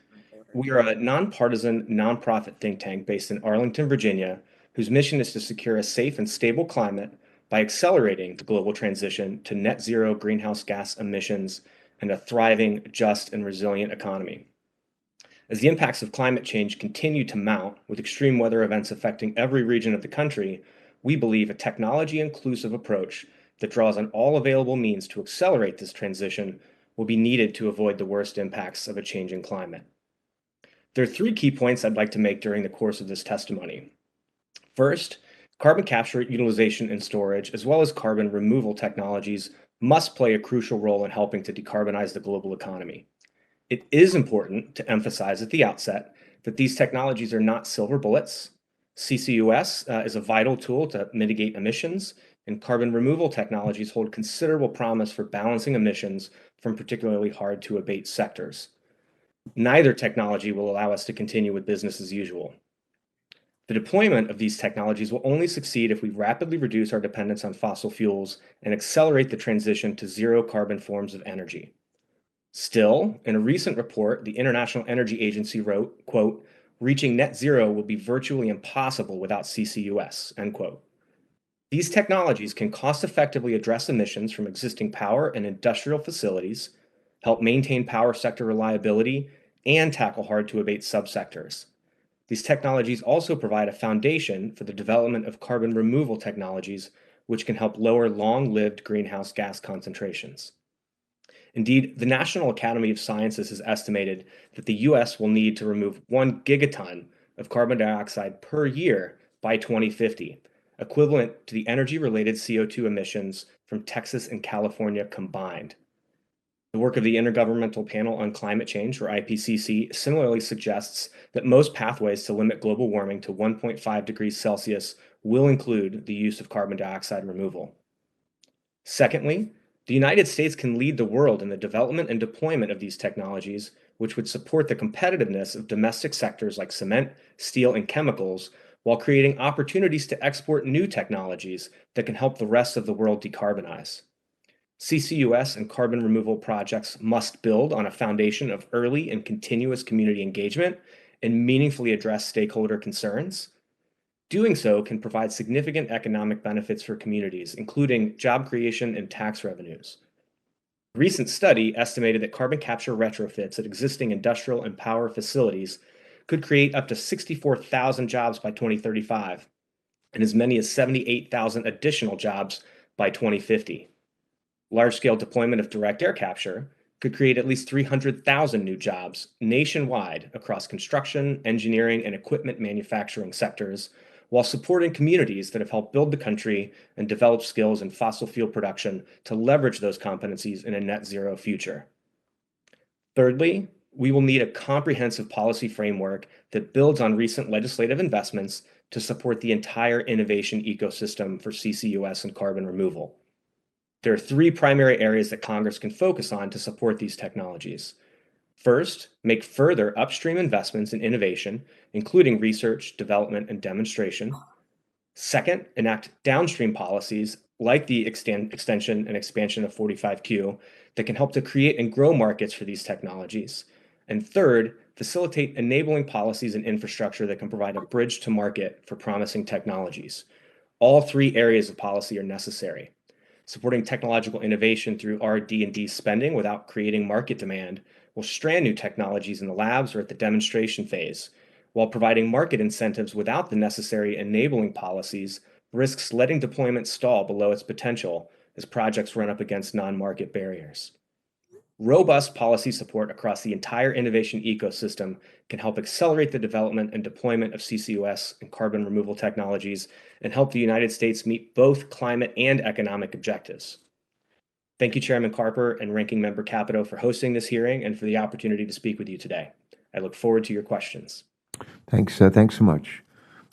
We are a nonpartisan, nonprofit think tank based in Arlington, Virginia, whose mission is to secure a safe and stable climate by accelerating the global transition to net zero greenhouse gas emissions and a thriving, just, and resilient economy. As the impacts of climate change continue to mount, with extreme weather events affecting every region of the country, we believe a technology-inclusive approach that draws on all available means to accelerate this transition will be needed to avoid the worst impacts of a changing climate. There are 3 key points I'd like to make during the course of this testimony. First, carbon capture, utilization, and storage, as well as carbon removal technologies, must play a crucial role in helping to decarbonize the global economy. It is important to emphasize at the outset that these technologies are not silver bullets. CCUS is a vital tool to mitigate emissions, and carbon removal technologies hold considerable promise for balancing emissions from particularly hard to abate sectors. Neither technology will allow us to continue with business as usual. The deployment of these technologies will only succeed if we rapidly reduce our dependence on fossil fuels and accelerate the transition to zero carbon forms of energy. Still, in a recent report, the International Energy Agency wrote, quote, "Reaching net zero will be virtually impossible without CCUS," end quote. These technologies can cost-effectively address emissions from existing power and industrial facilities, help maintain power sector reliability, and tackle hard-to-abate subsectors. These technologies also provide a foundation for the development of carbon removal technologies, which can help lower long-lived greenhouse gas concentrations. Indeed, the National Academy of Sciences has estimated that the U.S. will need to remove 1 gigaton of carbon dioxide per year by 2050, equivalent to the energy-related CO2 emissions from Texas and California combined. The work of the Intergovernmental Panel on Climate Change, or IPCC, similarly suggests that most pathways to limit global warming to 1.5 degrees Celsius will include the use of carbon dioxide removal. Secondly, The United States can lead the world in the development and deployment of these technologies, which would support the competitiveness of domestic sectors like cement, steel, and chemicals, while creating opportunities to export new technologies that can help the rest of the world decarbonize. CCUS and carbon removal projects must build on a foundation of early and continuous community engagement and meaningfully address stakeholder concerns. Doing so can provide significant economic benefits for communities, including job creation and tax revenues. A recent study estimated that carbon capture retrofits at existing industrial and power facilities could create up to 64,000 jobs by 2035 and as many as 78,000 additional jobs by 2050. Large-scale deployment of direct air capture could create at least 300,000 new jobs nationwide across construction, engineering, and equipment manufacturing sectors, while supporting communities that have helped build the country and develop skills in fossil fuel production to leverage those competencies in a net zero future. Thirdly, we will need a comprehensive policy framework that builds on recent legislative investments to support the entire innovation ecosystem for CCUS and carbon removal. There are three primary areas that Congress can focus on to support these technologies. First, make further upstream investments in innovation, including research, development, and demonstration. Second, enact downstream policies like the extension and expansion of 45Q that can help to create and grow markets for these technologies. And third, facilitate enabling policies and infrastructure that can provide a bridge to market for promising technologies. All three areas of policy are necessary. Supporting technological innovation through R&D spending without creating market demand will strand new technologies in the labs or at the demonstration phase, while providing market incentives without the necessary enabling policies risks letting deployment stall below its potential as projects run up against non-market barriers. Robust policy support across the entire innovation ecosystem can help accelerate the development and deployment of CCUS and carbon removal technologies and help the United States meet both climate and economic objectives. Thank you, Chairman Carper and Ranking Member Caputo, for hosting this hearing and for the opportunity to speak with you today. I look forward to your questions. Thanks so much.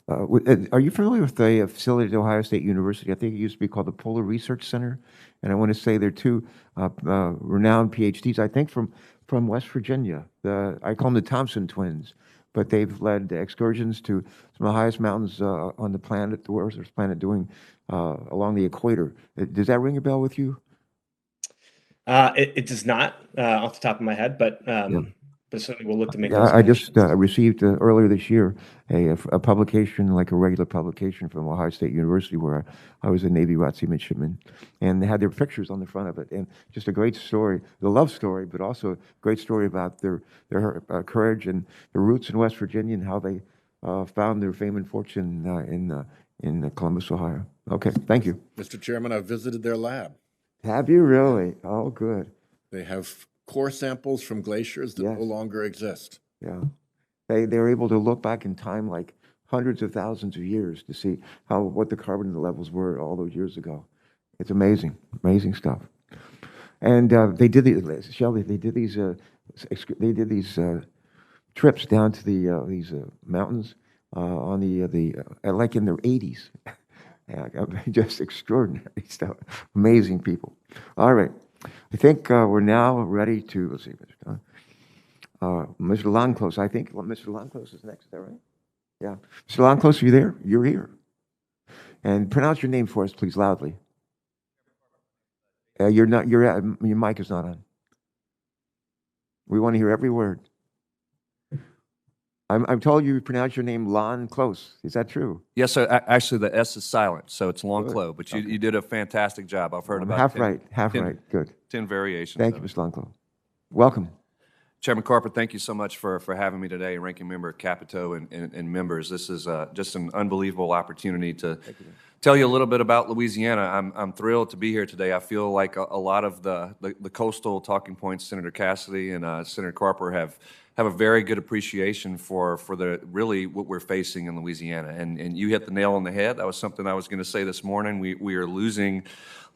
Are you familiar with the facility at Ohio State University? I think it used to be called the Polar Research Center. And I want to say they're two renowned PhDs, I think from West Virginia. I call them the Townsend twins. But they've led excursions to some of the highest mountains on the planet, the Earth's planet, doing along the equator. Does that ring a bell with you? It does not off the top of my head, but certainly we'll look to make those I just received earlier this year a publication, like a regular publication from Ohio State University, where I was a Navy ROTC midshipman, and they had their pictures on the front of it, and just a great story, the love story, but also a great story about their courage and their roots in West Virginia and how they found their fame and fortune in Columbus, Ohio. Okay, thank you. Mr. Chairman, I've visited their lab. Have you really? Oh, good. They have core samples from glaciers that no longer exist. Yeah. They're able to look back in time like hundreds of thousands of years to see what the carbon levels were all those years ago. It's amazing stuff. And they did these, Shelby. They did these trips down to these mountains on the like in their 80s. Just extraordinary stuff. Amazing people. All right. I think we're now ready to, let's see, Mr. Lancos. I think Mr. Lancos is next. Is that right? Yeah. Mr. Lancos, are you there? You're here. And pronounce your name for us, please, loudly. You're not. Your mic is not on. We want to hear every word. I'm told you pronounce your name Lancos. Is that true? Yes, sir. Actually, the S is silent, so it's Lanclos. But you did a fantastic job. I've heard about half right. Good. 10 variations. Thank you, Mr. Lancos. Welcome. Chairman Carper, thank you so much for having me today, Ranking Member Caputo and members. This is just an unbelievable opportunity to tell you a little bit about Louisiana. I'm thrilled to be here today. I feel like a lot of the coastal talking points Senator Cassidy and Senator Carper have a very good appreciation for the really what we're facing in Louisiana. And you hit the nail on the head. That was something I was going to say this morning. We are losing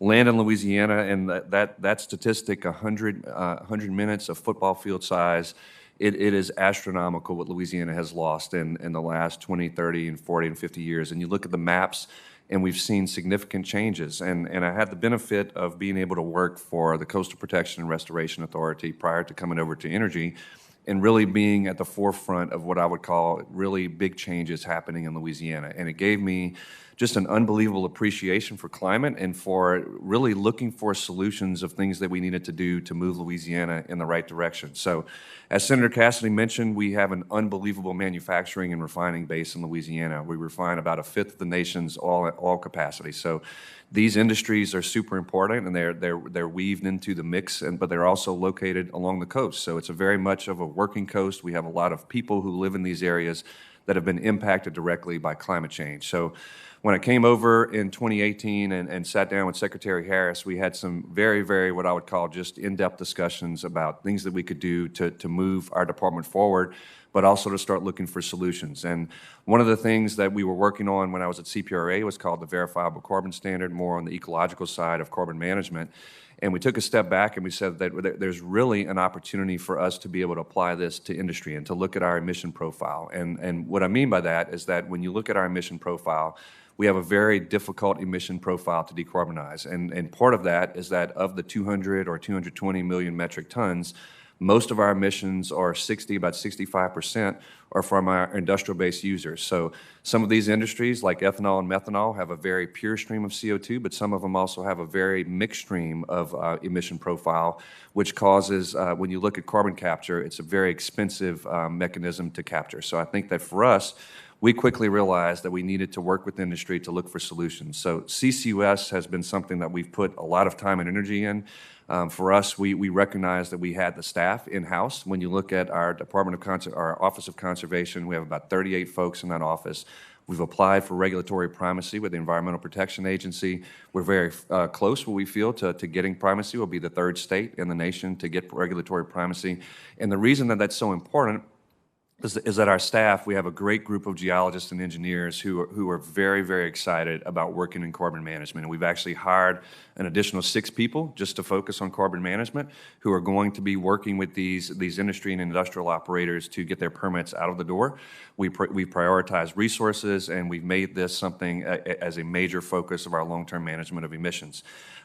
land in Louisiana, and that statistic, 100 minutes of football field size, it is astronomical what Louisiana has lost in the last 20, 30, and 40, and 50 years. And you look at the maps and we've seen significant changes. And I had the benefit of being able to work for the Coastal Protection and Restoration Authority prior to coming over to energy, and really being at the forefront of what I would call really big changes happening in Louisiana. And it gave me just an unbelievable appreciation for climate and for really looking for solutions of things that we needed to do to move Louisiana in the right direction. So as Senator Cassidy mentioned, we have an unbelievable manufacturing and refining base in Louisiana. We refine about a fifth of the nation's oil capacity. So these industries are super important, and they're weaved into the mix, but they're also located along the coast. So it's a very much of a working coast. We have a lot of people who live in these areas that have been impacted directly by climate change. So when I came over in 2018 and sat down with Secretary Harris, we had some very, very, what I would call just in-depth discussions about things that we could do to move our department forward, but also to start looking for solutions. And one of the things that we were working on when I was at CPRA was called the Verifiable Carbon Standard, more on the ecological side of carbon management. And we took a step back and we said that there's really an opportunity for us to be able to apply this to industry and to look at our emission profile. And what I mean by that is that when you look at our emission profile, we have a very difficult emission profile to decarbonize. And part of that is that of the 200 or 220 million metric tons, most of our emissions are about 65% are from our industrial-based users. So some of these industries, like ethanol and methanol, have a very pure stream of CO2, but some of them also have a very mixed stream of emission profile, which causes, when you look at carbon capture, it's a very expensive mechanism to capture. So I think that for us, we quickly realized that we needed to work with industry to look for solutions. So CCUS has been something that we've put a lot of time and energy in. For us, we recognize that we had the staff in-house. When you look at our our Office of Conservation, we have about 38 folks in that office. We've applied for regulatory primacy with the Environmental Protection Agency. We're very close, what we feel, to getting primacy. We'll be the third state in the nation to get regulatory primacy. And the reason that that's so important is that our staff, we have a great group of geologists and engineers who are very, very excited about working in carbon management. And we've actually hired an additional 6 people just to focus on carbon management who are going to be working with these industry and industrial operators to get their permits out of the door. We prioritize resources, and we've made this something as a major focus of our long-term management of emissions.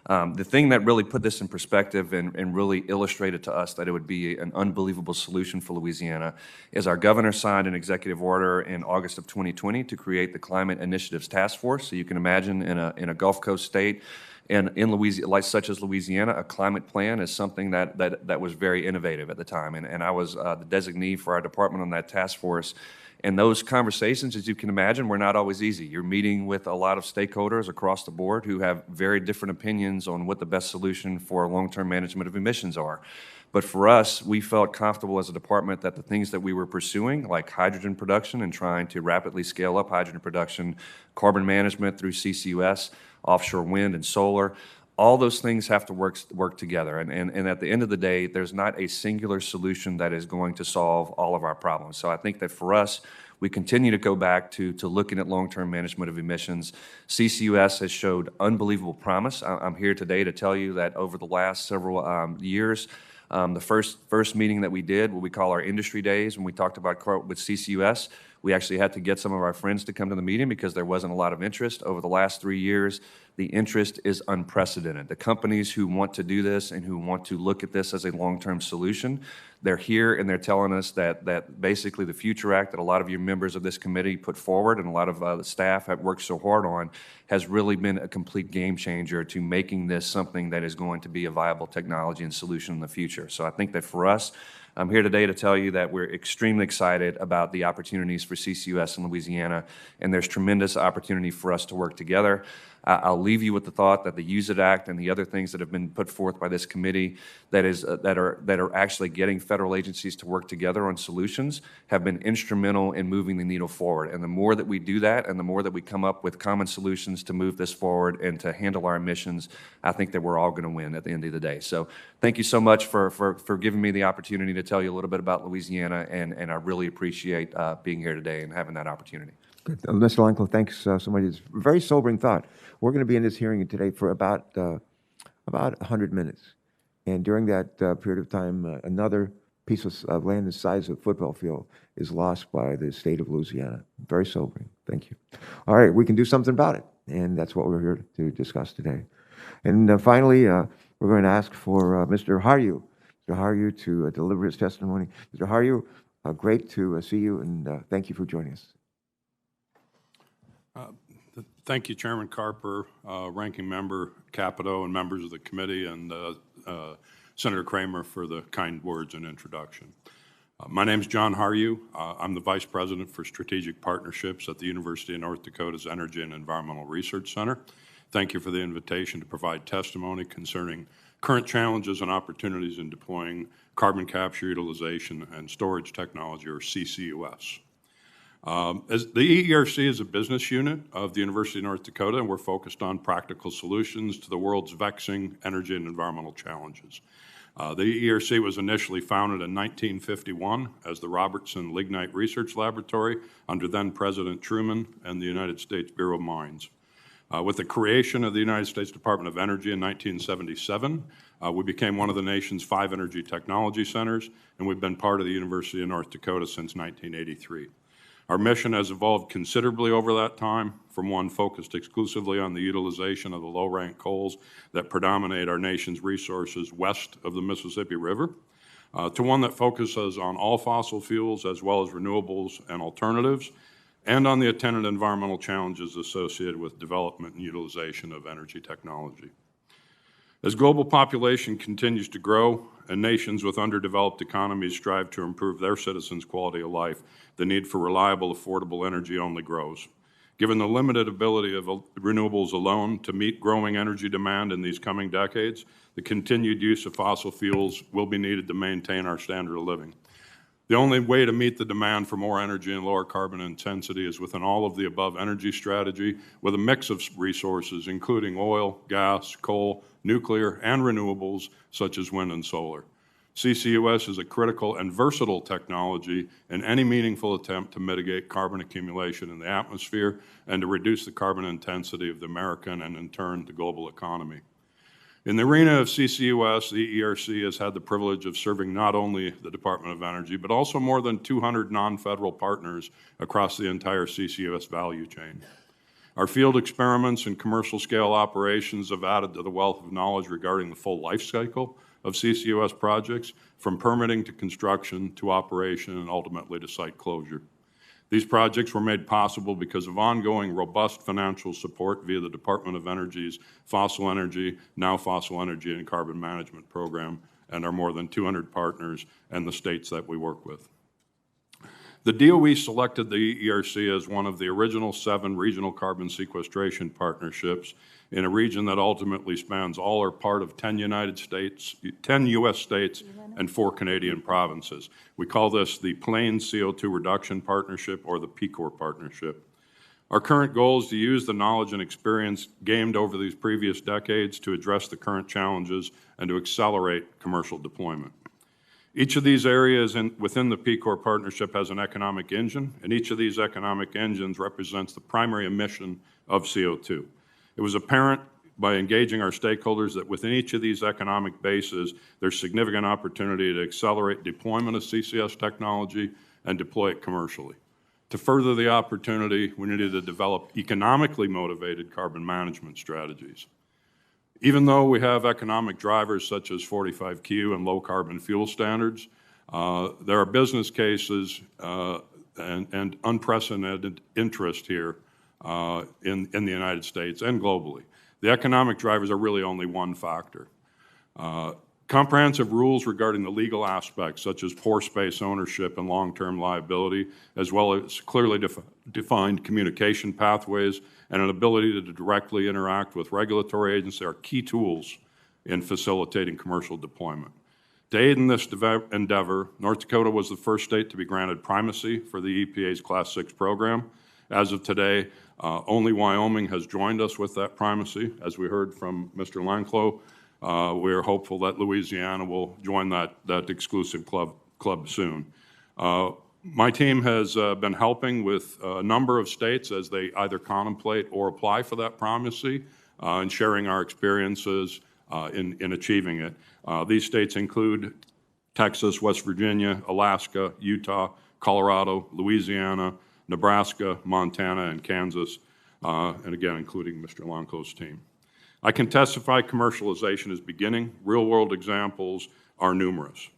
The thing that really put this in perspective and really illustrated to us that it would be an unbelievable solution for Louisiana is our governor signed an executive order in August of 2020 to create the Climate Initiatives Task Force. So you can imagine in a Gulf Coast state and in Louisiana, like such as Louisiana, a climate plan is something that was very innovative at the time. And I was the designee for our department on that task force. And those conversations, as you can imagine, were not always easy. You're meeting with a lot of stakeholders across the board who have very different opinions on what the best solution for long-term management of emissions are. But for us, we felt comfortable as a department that the things that we were pursuing, like hydrogen production and trying to rapidly scale up hydrogen production, carbon management through CCUS, offshore wind and solar, all those things have to work together. And at the end of the day, there's not a singular solution that is going to solve all of our problems. So I think that for us, we continue to go back to looking at long-term management of emissions. CCUS has showed unbelievable promise. I'm here today to tell you that over the last several years, the first meeting that we did, what we call our industry days, when we talked about with CCUS, we actually had to get some of our friends to come to the meeting because there wasn't a lot of interest. Over the last 3 years, the interest is unprecedented. The companies who want to do this and who want to look at this as a long-term solution, they're here and they're telling us that basically the Future Act that a lot of you members of this committee put forward and a lot of the staff have worked so hard on has really been a complete game changer to making this something that is going to be a viable technology and solution in the future. So I think that for us, I'm here today to tell you that we're extremely excited about the opportunities for CCUS in Louisiana, and there's tremendous opportunity for us to work together. I'll leave you with the thought that the Use It Act and the other things that have been put forth by this committee that are actually getting federal agencies to work together on solutions have been instrumental in moving the needle forward. And the more that we do that and the more that we come up with common solutions to move this forward and to handle our emissions, I think that we're all going to win at the end of the day. So thank you so much for giving me the opportunity to tell you a little bit about Louisiana, and I really appreciate being here today and having that opportunity. Good. Mr. Lancos, thanks so much. It's a very sobering thought. We're going to be in this hearing today for about 100 minutes. And during that period of time, another piece of land the size of a football field is lost by the state of Louisiana. Very sobering. Thank you. All right, we can do something about it. And that's what we're here to discuss today. And finally, we're going to ask for Mr. Haryu to deliver his testimony. Mr. Haryu, great to see you, and thank you for joining us. Thank you, Chairman Carper, Ranking Member Caputo, and members of the committee, and Senator Kramer for the kind words and introduction. My name is John Haryu. I'm the Vice President for Strategic Partnerships at the University of North Dakota's Energy and Environmental Research Center. Thank you for the invitation to provide testimony concerning current challenges and opportunities in deploying carbon capture, utilization, and storage technology, or CCUS. As the EERC is a business unit of the University of North Dakota, and we're focused on practical solutions to the world's vexing energy and environmental challenges. The EERC was initially founded in 1951 as the Robertson Lignite Research Laboratory under then-President Truman and the United States Bureau of Mines. With the creation of the United States Department of Energy in 1977, we became one of the nation's 5 energy technology centers, and we've been part of the University of North Dakota since 1983. Our mission has evolved considerably over that time, from one focused exclusively on the utilization of the low-ranked coals that predominate our nation's resources west of the Mississippi River, to one that focuses on all fossil fuels as well as renewables and alternatives, and on the attendant environmental challenges associated with development and utilization of energy technology. As global population continues to grow and nations with underdeveloped economies strive to improve their citizens' quality of life, the need for reliable, affordable energy only grows. Given the limited ability of renewables alone to meet growing energy demand in these coming decades, the continued use of fossil fuels will be needed to maintain our standard of living. The only way to meet the demand for more energy and lower carbon intensity is within all of the above energy strategy with a mix of resources, including oil, gas, coal, nuclear, and renewables such as wind and solar. CCUS is a critical and versatile technology in any meaningful attempt to mitigate carbon accumulation in the atmosphere and to reduce the carbon intensity of the American and, in turn, the global economy. In the arena of CCUS, the EERC has had the privilege of serving not only the Department of Energy, but also more than 200 non-federal partners across the entire CCUS value chain. Our field experiments and commercial scale operations have added to the wealth of knowledge regarding the full life cycle of CCUS projects, from permitting to construction to operation and ultimately to site closure. These projects were made possible because of ongoing robust financial support via the Department of Energy's Fossil Energy, now Fossil Energy and Carbon Management Program, and our more than 200 partners and the states that we work with. The DOE selected the EERC as one of the original 7 regional carbon sequestration partnerships in a region that ultimately spans all or part of 10 U.S. states and 4 Canadian provinces. We call this the Plains CO2 Reduction Partnership, or the PCOR Partnership. Our current goal is to use the knowledge and experience gained over these previous decades to address the current challenges and to accelerate commercial deployment. Each of these areas within the PCOR partnership has an economic engine, and each of these economic engines represents the primary emission of CO2. It was apparent by engaging our stakeholders that within each of these economic bases, there's significant opportunity to accelerate deployment of CCS technology and deploy it commercially. To further the opportunity, we needed to develop economically motivated carbon management strategies. Even though we have economic drivers such as 45Q and low carbon fuel standards, there are business cases and unprecedented interest here in the United States and globally. The economic drivers are really only one factor. Comprehensive rules regarding the legal aspects, such as pore space ownership and long-term liability, as well as clearly defined communication pathways and an ability to directly interact with regulatory agencies, are key tools in facilitating commercial deployment. To aid in this endeavor, North Dakota was the first state to be granted primacy for the EPA's Class 6 program. As of today, only Wyoming has joined us with that primacy. As we heard from Mr. Lancos, we are hopeful that Louisiana will join that exclusive club soon. My team has been helping with a number of states as they either contemplate or apply for that primacy and sharing our experiences in achieving it. These states include Texas, West Virginia, Alaska, Utah, Colorado, Louisiana, Nebraska, Montana, and Kansas. and again, including Mr. Lancos' team. I can testify commercialization is beginning. Real-world examples are numerous.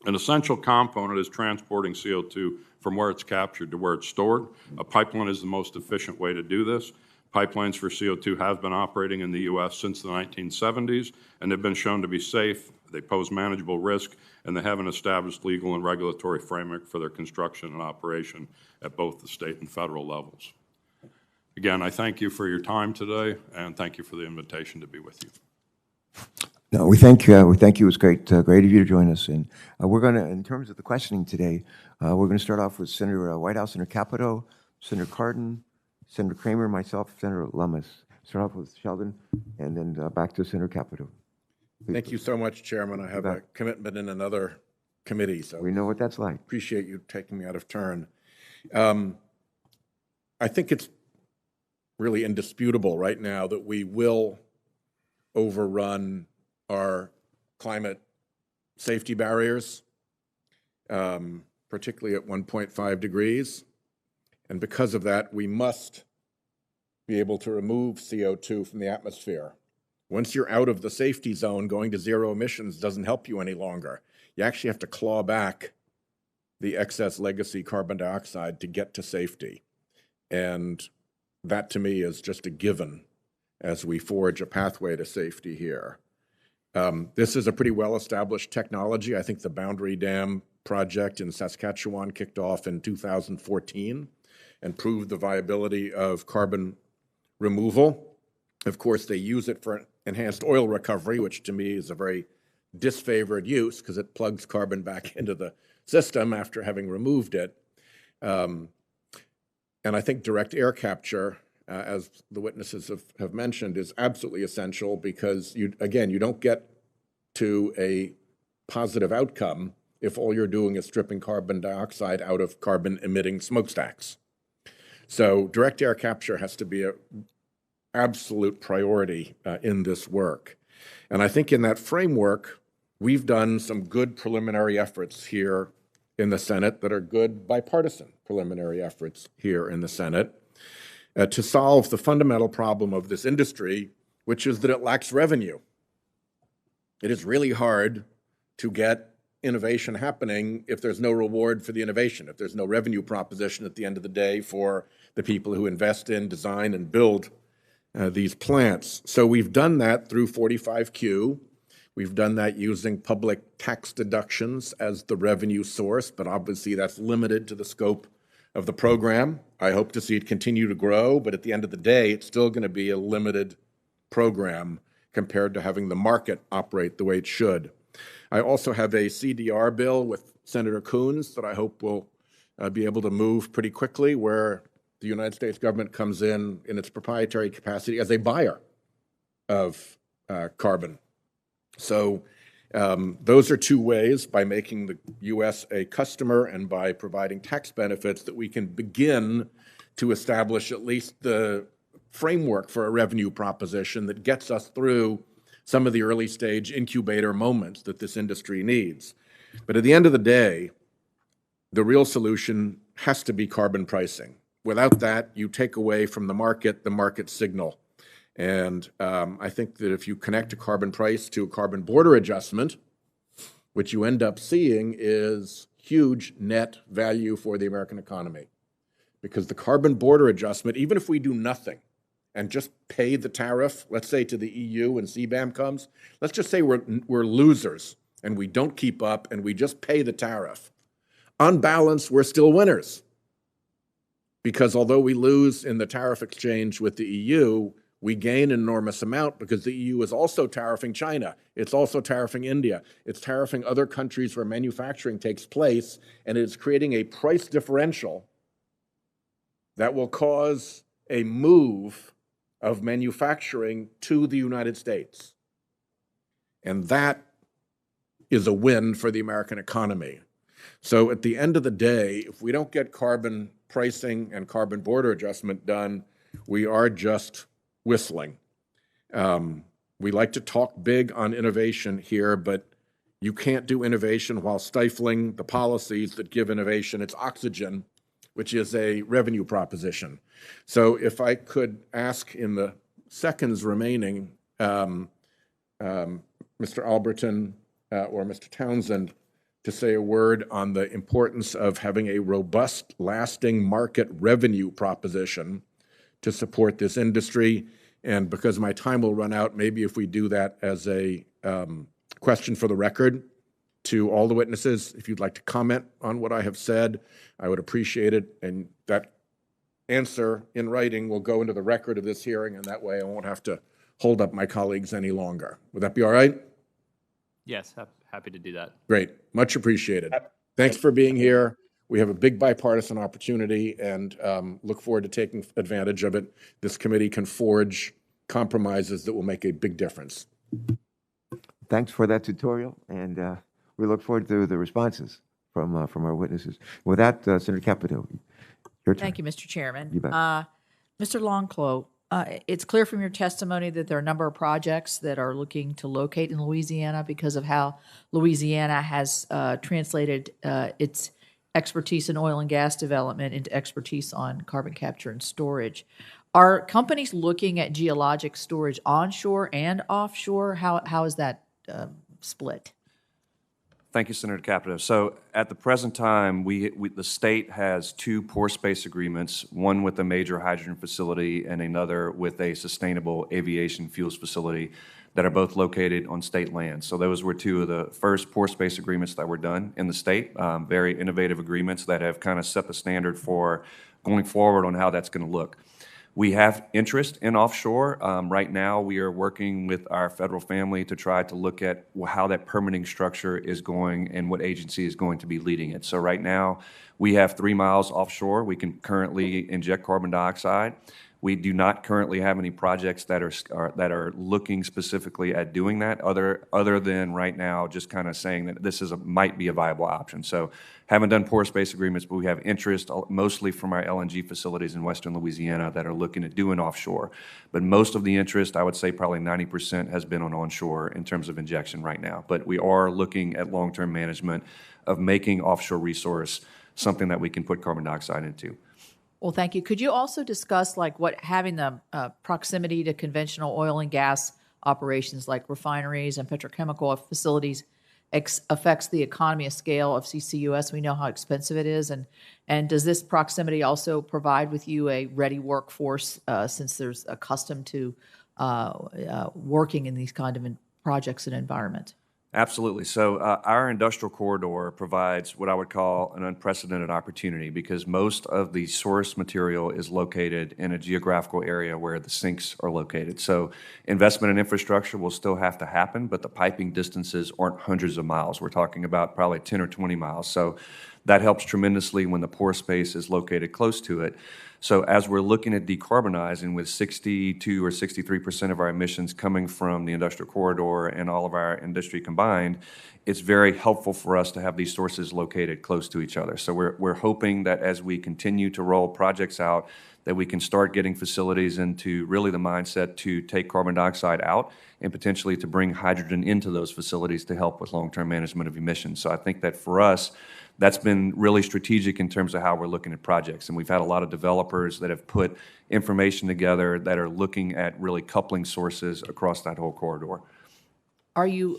An essential component is transporting CO2 from where it's captured to where it's stored. A pipeline is the most efficient way to do this. Pipelines for CO2 have been operating in the U.S. since the 1970s, and they've been shown to be safe. They pose manageable risk, and they have an established legal and regulatory framework for their construction and operation at both the state and federal levels. Again, I thank you for your time today, and thank you for the invitation to be with you. No, we thank you. We thank you. It was great, great of you to join us. And we're going to, in terms of the questioning today, we're going to start off with Senator Whitehouse, Senator Caputo, Senator Cardin, Senator Kramer, myself, Senator Lummis. Start off with Sheldon, and then back to Senator Caputo. Thank you so much, Chairman. I have a commitment in another committee, so we know what that's like. Appreciate you taking me out of turn. I think it's really indisputable right now that we will overrun our climate safety barriers, particularly at 1.5 degrees. And because of that, we must be able to remove CO2 from the atmosphere. Once you're out of the safety zone, going to zero emissions doesn't help you any longer. You actually have to claw back the excess legacy carbon dioxide to get to safety. And that, to me, is just a given as we forge a pathway to safety here. This is a pretty well-established technology. I think the Boundary Dam project in Saskatchewan kicked off in 2014 and proved the viability of carbon removal. Of course, they use it for enhanced oil recovery, which to me is a very disfavored use because it plugs carbon back into the system after having removed it. And I think direct air capture, as the witnesses have mentioned, is absolutely essential because, you don't get to a positive outcome if all you're doing is stripping carbon dioxide out of carbon-emitting smokestacks. So direct air capture has to be an absolute priority in this work. And I think in that framework, we've done some good preliminary efforts here in the Senate that are good bipartisan preliminary efforts here in the Senate to solve the fundamental problem of this industry, which is that it lacks revenue. It is really hard to get innovation happening if there's no reward for the innovation, if there's no revenue proposition at the end of the day for the people who invest in, design, and build these plants. So we've done that through 45Q. We've done that using public tax deductions as the revenue source, but obviously that's limited to the scope of the program. I hope to see it continue to grow, but at the end of the day, it's still going to be a limited program compared to having the market operate the way it should. I also have a CDR bill with Senator Coons that I hope will be able to move pretty quickly, where the United States government comes in its proprietary capacity as a buyer of carbon. So those are two ways, by making the U.S. a customer and by providing tax benefits, that we can begin to establish at least the framework for a revenue proposition that gets us through some of the early stage incubator moments that this industry needs. But at the end of the day, the real solution has to be carbon pricing. Without that, you take away from the market signal. And I think that if you connect a carbon price to a carbon border adjustment, what you end up seeing is huge net value for the American economy. Because the carbon border adjustment, even if we do nothing and just pay the tariff, let's say to the EU and CBAM comes, let's just say we're losers and we don't keep up and we just pay the tariff. On balance, we're still winners. Because although we lose in the tariff exchange with the EU, we gain an enormous amount because the EU is also tariffing China. It's also tariffing India. It's tariffing other countries where manufacturing takes place, and it's creating a price differential that will cause a move of manufacturing to the United States. And that is a win for the American economy. So at the end of the day, if we don't get carbon pricing and carbon border adjustment done, we are just whistling. We like to talk big on innovation here, but you can't do innovation while stifling the policies that give innovation its oxygen, which is a revenue proposition. So if I could ask in the seconds remaining, Mr. Alberton or Mr. Townsend to say a word on the importance of having a robust, lasting market revenue proposition to support this industry. And because my time will run out, maybe if we do that as a question for the record to all the witnesses, if you'd like to comment on what I have said, I would appreciate it. And that answer in writing will go into the record of this hearing, and that way I won't have to hold up my colleagues any longer. Would that be all right? Yes, happy to do that. Great. Much appreciated. Thanks for being here. We have a big bipartisan opportunity and look forward to taking advantage of it. This committee can forge compromises that will make a big difference. Thanks for that tutorial, and we look forward to the responses from our witnesses. With that, Senator Caputo, your turn. Thank you, Mr. Chairman. You bet. Mr. Longclough, it's clear from your testimony that there are a number of projects that are looking to locate in Louisiana because of how Louisiana has translated its expertise in oil and gas development into expertise on carbon capture and storage. Are companies looking at geologic storage onshore and offshore? How is that split? Thank you, Senator Caputo. So at the present time, the state has two pore space agreements, one with a major hydrogen facility and another with a sustainable aviation fuels facility that are both located on state land. So those were two of the first pore space agreements that were done in the state, very innovative agreements that have kind of set the standard for going forward on how that's going to look. We have interest in offshore. Right now, we are working with our federal family to try to look at how that permitting structure is going and what agency is going to be leading it. So right now, we have 3 miles offshore. We can currently inject carbon dioxide. We do not currently have any projects that are looking specifically at doing that, other than right now just kind of saying that this might be a viable option. So haven't done pore space agreements, but we have interest mostly from our LNG facilities in western Louisiana that are looking at doing offshore. But most of the interest, I would say probably 90%, has been on onshore in terms of injection right now. But we are looking at long-term management of making offshore resource something that we can put carbon dioxide into. Well, thank you. Could you also discuss like what having the proximity to conventional oil and gas operations like refineries and petrochemical facilities affects the economy of scale of CCUS? We know how expensive it is. And does this proximity also provide with you a ready workforce since there's accustomed to working in these kind of projects and environments? Absolutely. So our industrial corridor provides what I would call an unprecedented opportunity because most of the source material is located in a geographical area where the sinks are located. So investment in infrastructure will still have to happen, but the piping distances aren't hundreds of miles. We're talking about probably 10 or 20 miles. So that helps tremendously when the pore space is located close to it. So as we're looking at decarbonizing with 62 or 63% of our emissions coming from the industrial corridor and all of our industry combined, it's very helpful for us to have these sources located close to each other. So we're hoping that as we continue to roll projects out, that we can start getting facilities into really the mindset to take carbon dioxide out and potentially to bring hydrogen into those facilities to help with long-term management of emissions. So I think that for us, that's been really strategic in terms of how we're looking at projects. And we've had a lot of developers that have put information together that are looking at really coupling sources across that whole corridor. Are you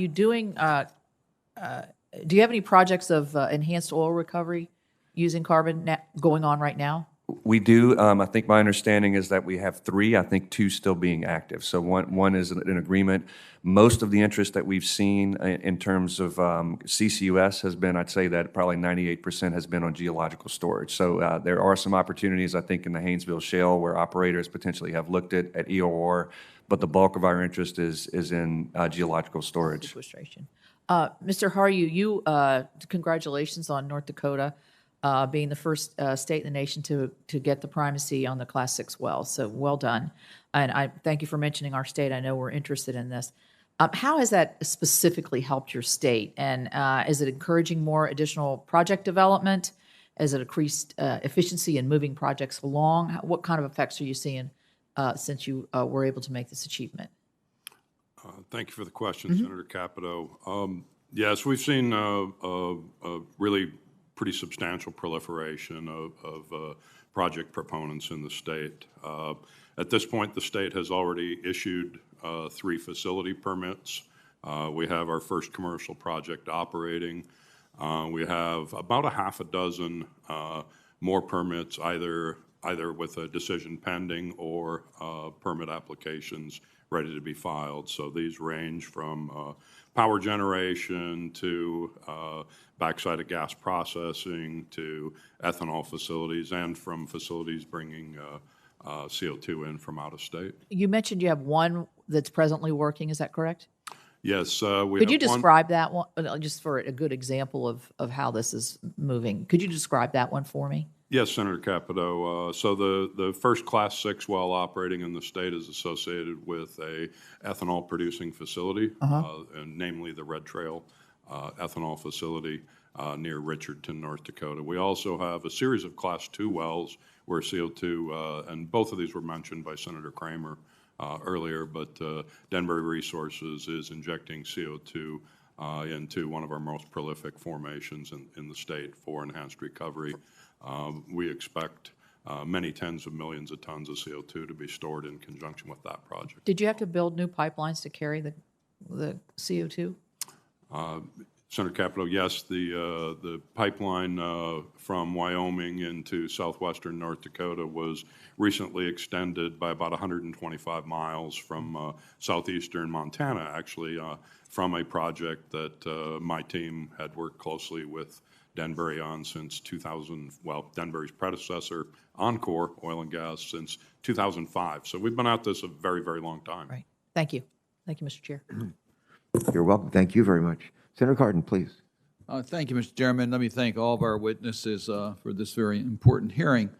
doing, do you have any projects of enhanced oil recovery using carbon going on right now? We do. I think my understanding is that we have 3, I think 2 still being active. So one is an agreement. Most of the interest that we've seen in terms of CCUS has been, I'd say that probably 98% has been on geological storage. So there are some opportunities, I think, in the Haynesville Shale where operators potentially have looked at EOR, but the bulk of our interest is in geological storage. Sequestration. Mr. Haryu, congratulations on North Dakota. Being the first state in the nation to get the primacy on the Class 6 wells. So well done. And I thank you for mentioning our state. I know we're interested in this. How has that specifically helped your state? And is it encouraging more additional project development? Is it increased efficiency in moving projects along? What kind of effects are you seeing since you were able to make this achievement? Thank you for the question, Senator Caputo. Yes, we've seen a really pretty substantial proliferation of project proponents in the state. At this point, the state has already issued 3 facility permits. We have our first commercial project operating. We have about a half a dozen more permits, either with a decision pending or permit applications ready to be filed. So these range from power generation to backside of gas processing to ethanol facilities, and from facilities bringing CO2 in from out of state. You mentioned you have one that's presently working, is that correct? Yes, we Could you have one. describe that one, just for a good example of how this is moving? Could you describe that one for me? Yes, Senator Caputo. So the first Class 6 well operating in the state is associated with a ethanol producing facility, and namely the Red Trail ethanol facility near Richardson, North Dakota. We also have a series of Class 2 wells where CO2, and both of these were mentioned by Senator Kramer earlier, but Denbury Resources is injecting CO2 into one of our most prolific formations in the state for enhanced recovery. We expect many tens of millions of tons of CO2 to be stored in conjunction with that project. Did you have to build new pipelines to carry the CO2? Senator Caputo, yes, the pipeline from Wyoming into southwestern North Dakota was recently extended by about 125 miles from southeastern Montana, actually, from a project that my team had worked closely with Denbury on since 2000, well, Denbury's predecessor, Encore Oil and Gas, since 2005. So we've been at this a very, very long time. Right. Thank you. Thank you, Mr. Chair. You're welcome. Thank you very much. Senator Cardin, please. Thank you, Mr. Chairman. Let me thank all of our witnesses for this very important hearing.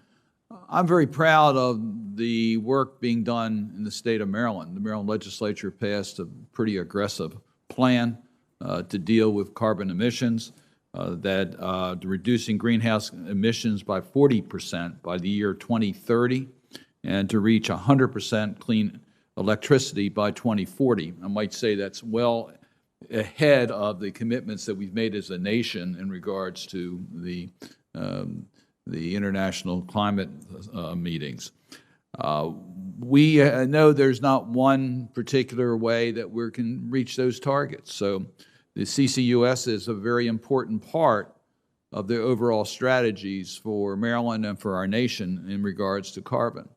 I'm very proud of the work being done in the state of Maryland. The Maryland legislature passed a pretty aggressive plan to deal with carbon emissions, reducing greenhouse emissions by 40% by the year 2030, and to reach 100% clean electricity by 2040. I might say that's well ahead of the commitments that we've made as a nation in regards to the international climate meetings. We know there's not one particular way that we can reach those targets. So the CCUS is a very important part of the overall strategies for Maryland and for our nation in regards to carbon.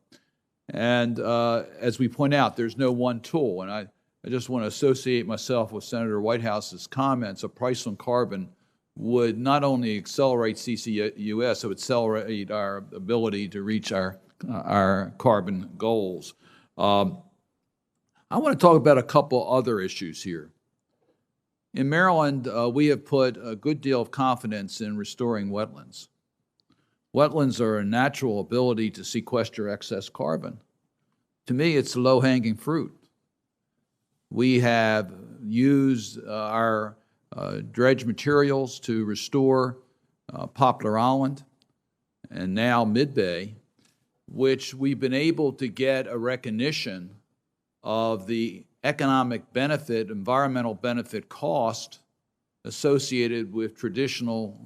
And as we point out, there's no one tool. And I just want to associate myself with Senator Whitehouse's comments. A price on carbon would not only accelerate CCUS, it would accelerate our ability to reach our carbon goals. I want to talk about a couple other issues here. In Maryland, we have put a good deal of confidence in restoring wetlands. Wetlands are a natural ability to sequester excess carbon. To me, it's the low-hanging fruit. We have used our dredge materials to restore Poplar Island and now Mid-Bay, which we've been able to get a recognition of the economic benefit, environmental benefit cost associated with traditional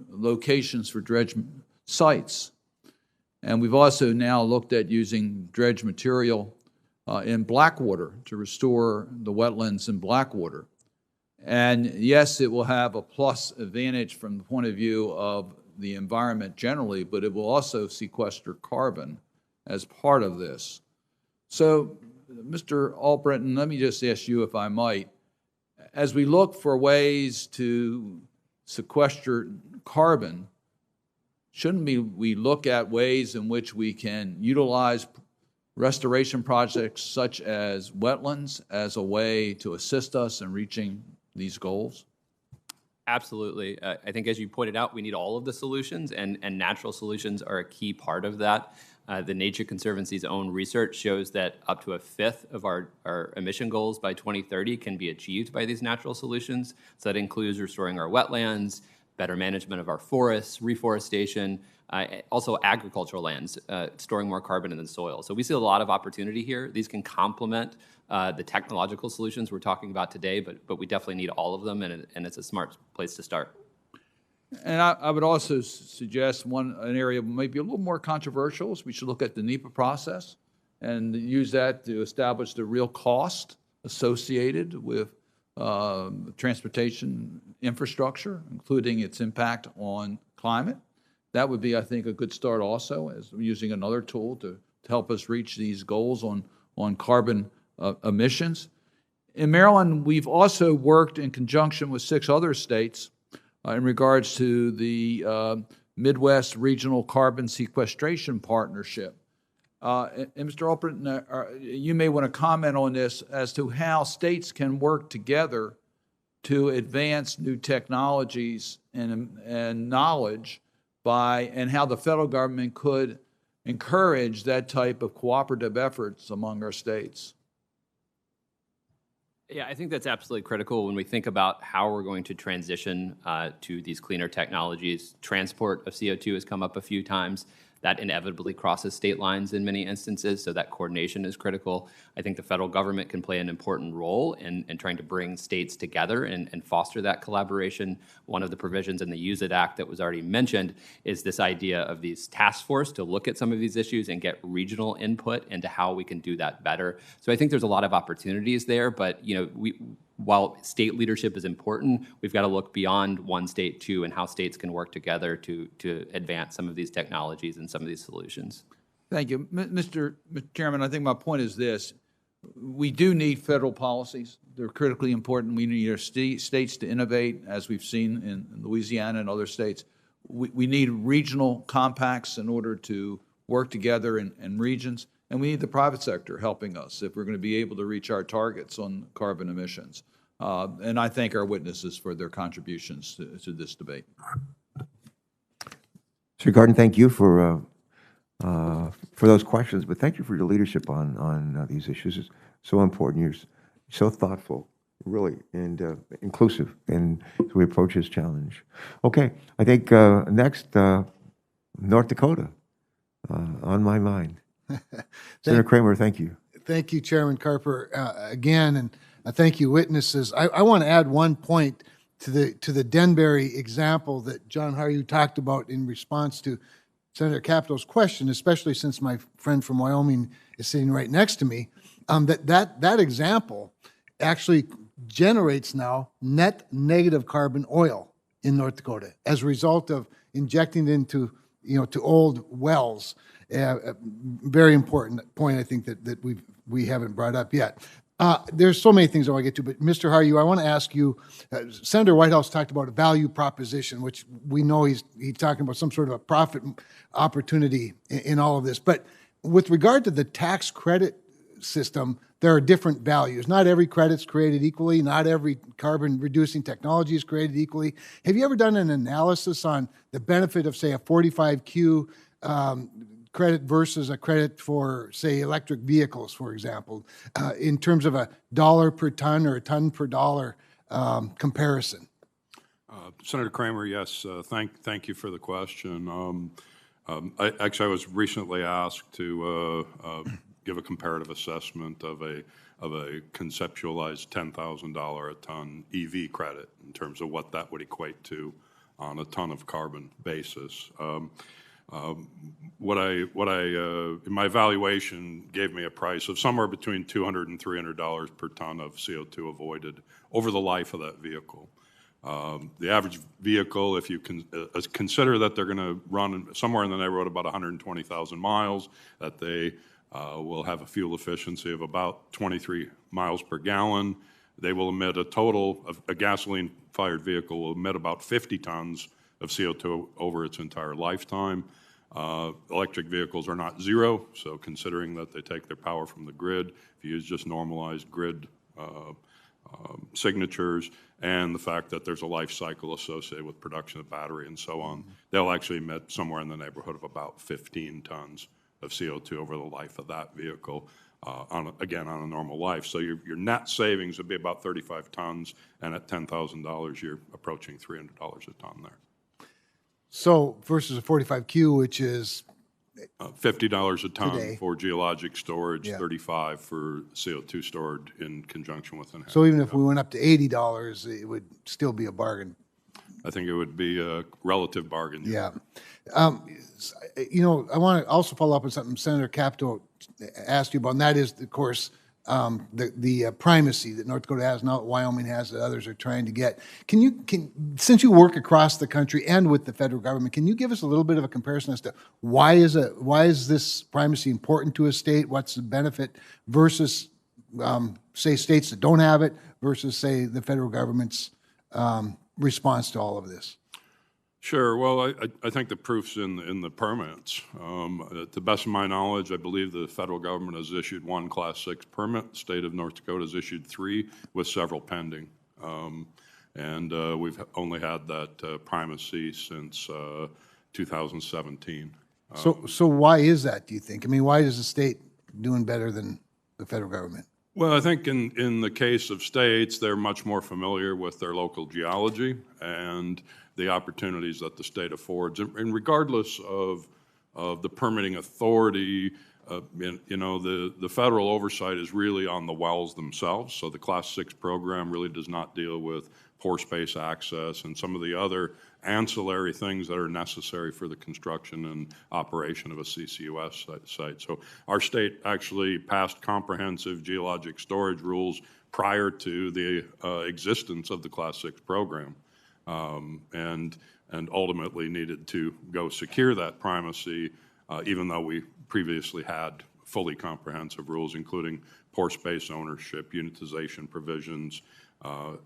locations for dredge sites. And we've also now looked at using dredge material in Blackwater to restore the wetlands in Blackwater. And yes, it will have a plus advantage from the point of view of the environment generally, but it will also sequester carbon as part of this. So, Mr. Albritton, let me just ask you, if I might, as we look for ways to sequester carbon, shouldn't we look at ways in which we can utilize restoration projects such as wetlands as a way to assist us in reaching these goals? Absolutely. I think, as you pointed out, we need all of the solutions, and natural solutions are a key part of that. The Nature Conservancy's own research shows that up to a fifth of our emission goals by 2030 can be achieved by these natural solutions. So that includes restoring our wetlands, better management of our forests, reforestation, also agricultural lands, storing more carbon in the soil. So we see a lot of opportunity here. These can complement the technological solutions we're talking about today, but we definitely need all of them, and it's a smart place to start. And I would also suggest an area maybe a little more controversial is we should look at the NEPA process and use that to establish the real cost associated with transportation infrastructure, including its impact on climate. That would be, I think, a good start also as using another tool to help us reach these goals on carbon emissions. In Maryland, we've also worked in conjunction with 6 other states in regards to the Midwest Regional Carbon Sequestration Partnership. And Mr. Alpert, you may want to comment on this as to how states can work together to advance new technologies and knowledge and how the federal government could encourage that type of cooperative efforts among our states. Yeah, I think that's absolutely critical when we think about how we're going to transition to these cleaner technologies. Transport of CO2 has come up a few times. That inevitably crosses state lines in many instances, so that coordination is critical. I think the federal government can play an important role in trying to bring states together and foster that collaboration. One of the provisions in the Use It Act that was already mentioned is this idea of these task force to look at some of these issues and get regional input into how we can do that better. So I think there's a lot of opportunities there, but while state leadership is important, we've got to look beyond one state too and how states can work together to advance some of these technologies and some of these solutions. Thank you. Mr. Chairman, I think my point is this. We do need federal policies. They're critically important. We need our states to innovate, as we've seen in Louisiana and other states. We need regional compacts in order to work together in regions. And we need the private sector helping us if we're going to be able to reach our targets on carbon emissions. And I thank our witnesses for their contributions to this debate. Mr. Garden, thank you for those questions, but thank you for your leadership on these issues. It's so important. You're so thoughtful, really, and inclusive, and as we approach this challenge. Okay, I think next, North Dakota, on my mind. Senator Kramer, thank you. Thank you, Chairman Carper, again, and thank you, witnesses. I want to add one point to the Denbury example that John Haryu talked about in response to Senator Capito's question, especially since my friend from Wyoming is sitting right next to me. That example actually generates now net negative carbon oil in North Dakota as a result of injecting it into to old wells. Very important point, I think, that we haven't brought up yet. There's so many things I want to get to, but Mr. Haryu, I want to ask you, Senator Whitehouse talked about a value proposition, which we know he's talking about some sort of a profit opportunity in all of this. But with regard to the tax credit system, there are different values. Not every credit's created equally. Not every carbon-reducing technology is created equally. Have you ever done an analysis on the benefit of, say, a 45Q credit versus a credit for, say, electric vehicles, for example, in terms of a dollar per ton or a ton per dollar comparison? Senator Kramer, yes, thank you for the question. I was recently asked to give a comparative assessment of a conceptualized $10,000 a ton EV credit in terms of what that would equate to on a ton of carbon basis. What I in my evaluation gave me a price of somewhere between $200 and $300 per ton of CO2 avoided over the life of that vehicle. The average vehicle, if you consider that they're going to run somewhere in the neighborhood of about 120,000 miles, that they will have a fuel efficiency of about 23 miles per gallon. They will emit a total of a gasoline-fired vehicle will emit about 50 tons of CO2 over its entire lifetime. Electric vehicles are not zero, so considering that they take their power from the grid, if you use just normalized grid signatures and the fact that there's a life cycle associated with production of battery and so on, they'll actually emit somewhere in the neighborhood of about 15 tons of CO2 over the life of that vehicle, on a normal life. So your net savings would be about 35 tons, and at $10,000, you're approaching $300 a ton there. So versus a 45Q, which is $50 a ton today for geologic storage, yeah. $35 for CO2 stored in conjunction with an. So even if we went up to $80, it would still be a bargain. I think it would be a relative bargain. Yeah. You know, I want to also follow up on something Senator Caputo asked you about, and that is, of course, the primacy that North Dakota has now, that Wyoming has, that others are trying to get. Since you work across the country and with the federal government, can you give us a little bit of a comparison as to why is this primacy important to a state? What's the benefit versus, say, states that don't have it versus, say, the federal government's response to all of this? Sure. Well, I think the proof's in the permits. To the best of my knowledge, I believe the federal government has issued one Class 6 permit. The state of North Dakota has issued 3, with several pending. We've only had that primacy since 2017. So why is that, do you think? I mean, why is the state doing better than the federal government? Well, I think in the case of states, they're much more familiar with their local geology and the opportunities that the state affords. And regardless of the permitting authority, you know, the federal oversight is really on the wells themselves. So the Class 6 program really does not deal with pore space access and some of the other ancillary things that are necessary for the construction and operation of a CCUS site. So our state actually passed comprehensive geologic storage rules prior to the existence of the Class 6 program, and ultimately needed to go secure that primacy, even though we previously had fully comprehensive rules, including pore space ownership, unitization provisions,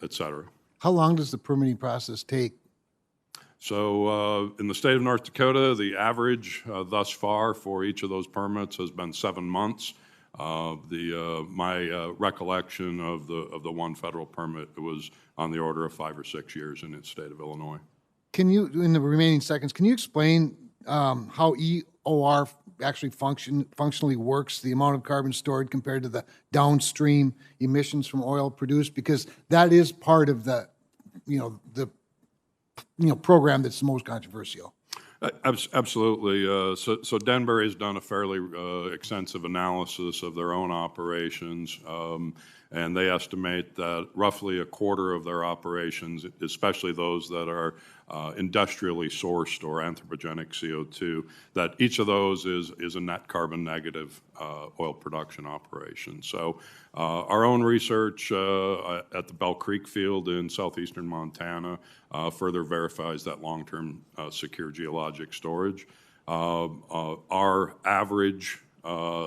et cetera. How long does the permitting process take? So in the state of North Dakota, the average thus far for each of those permits has been 7 months. My recollection of the one federal permit, it was on the order of 5 or 6 years in the state of Illinois. Can you, in the remaining seconds, can you explain how EOR actually functionally works, the amount of carbon stored compared to the downstream emissions from oil produced? Because that is part of the program that's the most controversial. Absolutely. So Denbury has done a fairly extensive analysis of their own operations, and they estimate that roughly a quarter of their operations, especially those that are industrially sourced or anthropogenic CO2, that each of those is a net carbon negative oil production operation. So our own research at the Bell Creek field in southeastern Montana further verifies that long-term secure geologic storage. Our average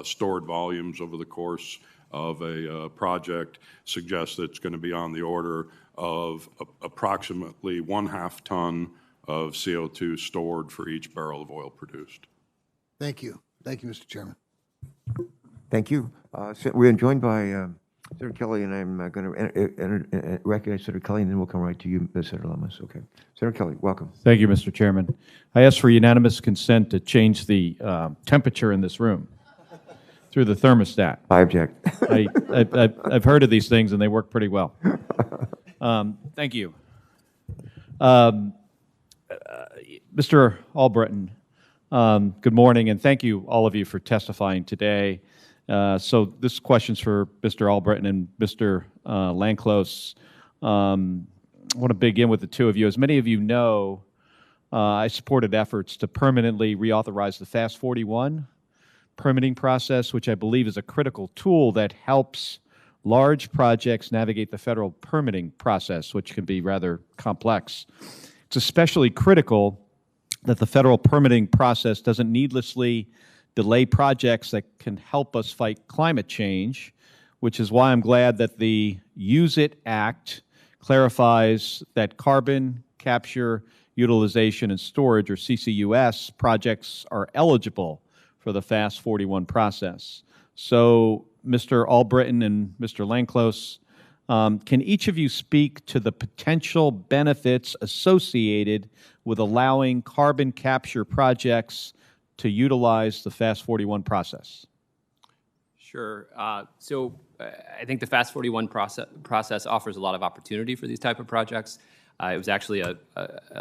stored volumes over the course of a project suggests that it's going to be on the order of approximately 1/2 ton of CO2 stored for each barrel of oil produced. Thank you. Thank you, Mr. Chairman. Thank you. We're joined by Senator Kelly, and I'm going to recognize Senator Kelly, and then we'll come right to you, Senator Lamas. Okay. Senator Kelly, welcome. Thank you, Mr. Chairman. I ask for unanimous consent to change the temperature in this room through the thermostat. I object. I've heard of these things, and they work pretty well. Thank you. Mr. Albritton, good morning, and thank you, all of you, for testifying today. So this question's for Mr. Albritton and Mr. Lancos. I want to begin with the two of you. As many of you know, I supported efforts to permanently reauthorize the FAST-41 permitting process, which I believe is a critical tool that helps large projects navigate the federal permitting process, which can be rather complex. It's especially critical that the federal permitting process doesn't needlessly delay projects that can help us fight climate change, which is why I'm glad that the Use It Act clarifies that carbon capture, utilization, and storage, or CCUS, projects are eligible for the FAST-41 process. So, Mr. Albritton and Mr. Lancos, can each of you speak to the potential benefits associated with allowing carbon capture projects to utilize the FAST-41 process? Sure. So I think the FAST-41 process offers a lot of opportunity for these type of projects. It was actually a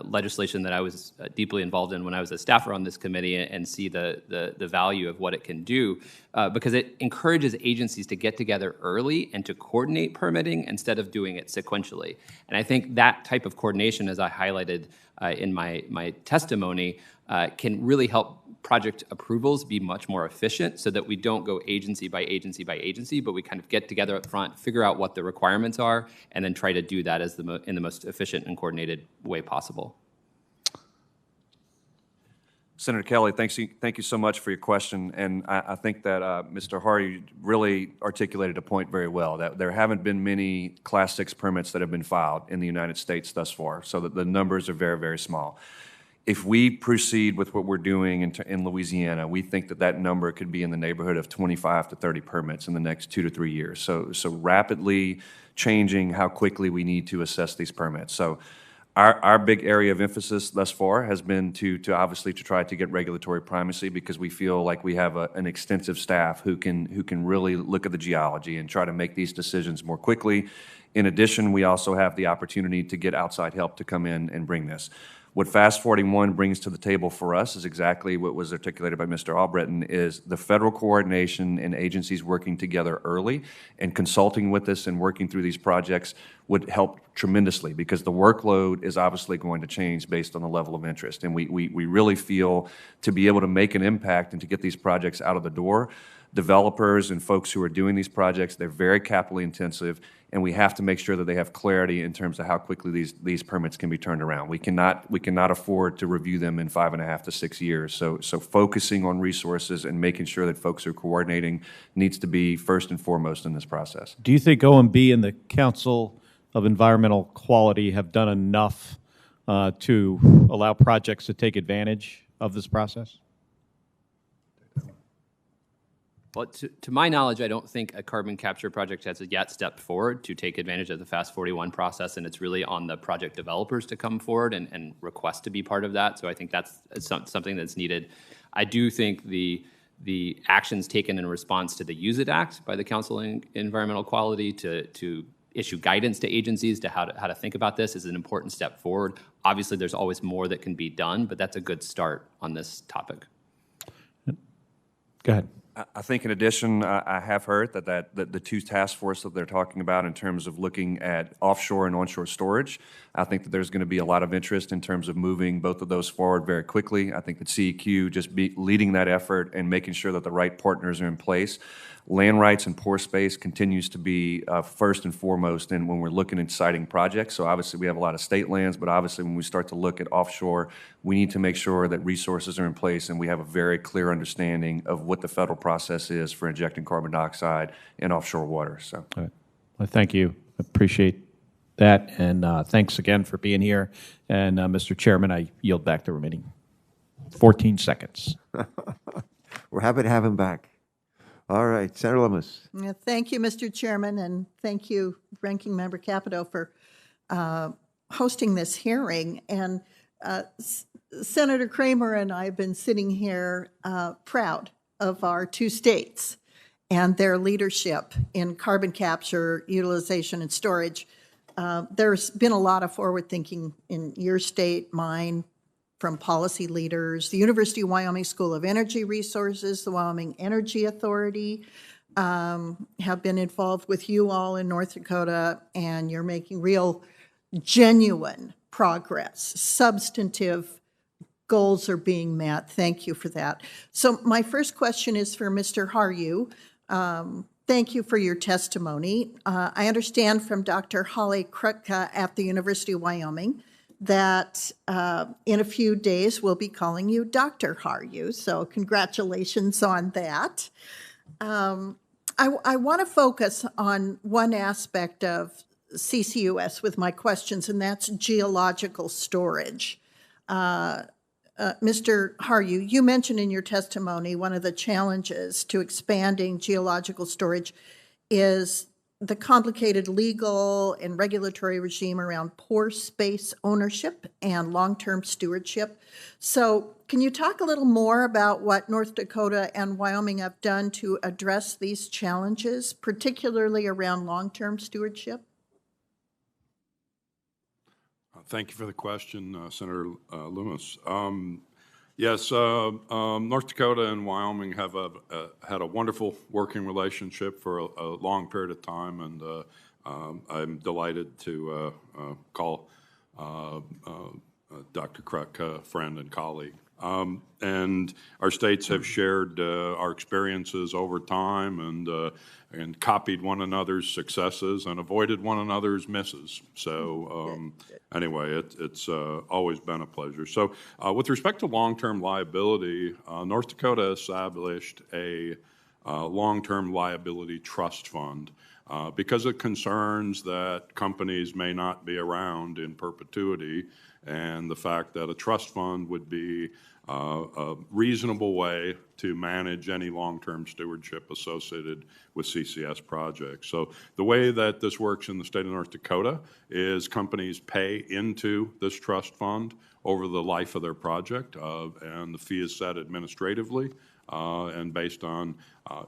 legislation that I was deeply involved in when I was a staffer on this committee, and see the value of what it can do, because it encourages agencies to get together early and to coordinate permitting instead of doing it sequentially. And I think that type of coordination, as I highlighted in my testimony, can really help project approvals be much more efficient, so that we don't go agency by agency by agency, but we kind of get together up front, figure out what the requirements are, and then try to do that as in the most efficient and coordinated way possible. Senator Kelly, thank you so much for your question. And I think that Mr. Hardy really articulated a point very well, that there haven't been many Class 6 permits that have been filed in the United States thus far, so that the numbers are very, very small. If we proceed with what we're doing in Louisiana, we think that number could be in the neighborhood of 25 to 30 permits in the next 2 to 3 years. So rapidly changing how quickly we need to assess these permits. So our big area of emphasis thus far has been to obviously to try to get regulatory primacy, because we feel like we have an extensive staff who can really look at the geology and try to make these decisions more quickly. In addition, we also have the opportunity to get outside help to come in and bring this. What Fast 41 brings to the table for us is exactly what was articulated by Mr. Albritton, is the federal coordination and agencies working together early and consulting with us and working through these projects would help tremendously, because the workload is obviously going to change based on the level of interest. And we really feel to be able to make an impact and to get these projects out of the door, developers and folks who are doing these projects, they're very capital intensive, and we have to make sure that they have clarity in terms of how quickly these permits can be turned around. We cannot afford to review them in 5.5 to 6 years. So focusing on resources and making sure that folks are coordinating needs to be first and foremost in this process. Do you think OMB and the Council of Environmental Quality have done enough to allow projects to take advantage of this process? Well, to my knowledge, I don't think a carbon capture project has yet stepped forward to take advantage of the Fast 41 process, and it's really on the project developers to come forward and request to be part of that. So I think that's something that's needed. I do think the actions taken in response to the Use It Act by the Council on Environmental Quality to issue guidance to agencies to how to think about this is an important step forward. Obviously, there's always more that can be done, but that's a good start on this topic. Go ahead. I think in addition, I have heard that the two task forces that they're talking about in terms of looking at offshore and onshore storage, I think that there's going to be a lot of interest in terms of moving both of those forward very quickly. I think that CEQ just leading that effort and making sure that the right partners are in place. Land rights and pore space continues to be first and foremost when we're looking at siting projects. So obviously we have a lot of state lands, but obviously when we start to look at offshore, we need to make sure that resources are in place and we have a very clear understanding of what the federal process is for injecting carbon dioxide in offshore water. So, all right. Well, thank you. Appreciate that, and thanks again for being here. And Mr. Chairman, I yield back the remaining 14 seconds. We're happy to have him back. All right, Senator Lummis. Yeah, thank you, Mr. Chairman, and thank you, Ranking Member Caputo, for hosting this hearing. And Senator Kramer and I have been sitting here proud of our two states and their leadership in carbon capture, utilization, and storage. There's been a lot of forward thinking in your state, mine, from policy leaders, the University of Wyoming School of Energy Resources, the Wyoming Energy Authority have been involved with you all in North Dakota, and you're making real, genuine progress. Substantive goals are being met. Thank you for that. So my first question is for Mr. Haryu. Thank you for your testimony. I understand from Dr. Holly Krutka at the University of Wyoming that in a few days we'll be calling you Dr. Haryu, so congratulations on that. I want to focus on one aspect of CCUS with my questions, and that's geological storage. Mr. Haryu, you mentioned in your testimony one of the challenges to expanding geological storage is the complicated legal and regulatory regime around pore space ownership and long-term stewardship. So can you talk a little more about what North Dakota and Wyoming have done to address these challenges, particularly around long-term stewardship? Thank you for the question, Senator Loomis. Yes, North Dakota and Wyoming have had a wonderful working relationship for a long period of time, and I'm delighted to call Dr. Kruk a friend and colleague. And our states have shared our experiences over time and copied one another's successes and avoided one another's misses. So anyway, it's always been a pleasure. So with respect to long-term liability, North Dakota established a long-term liability trust fund because of concerns that companies may not be around in perpetuity, and the fact that a trust fund would be a reasonable way to manage any long-term stewardship associated with CCS projects. So the way that this works in the state of North Dakota is companies pay into this trust fund over the life of their project, and the fee is set administratively. And based on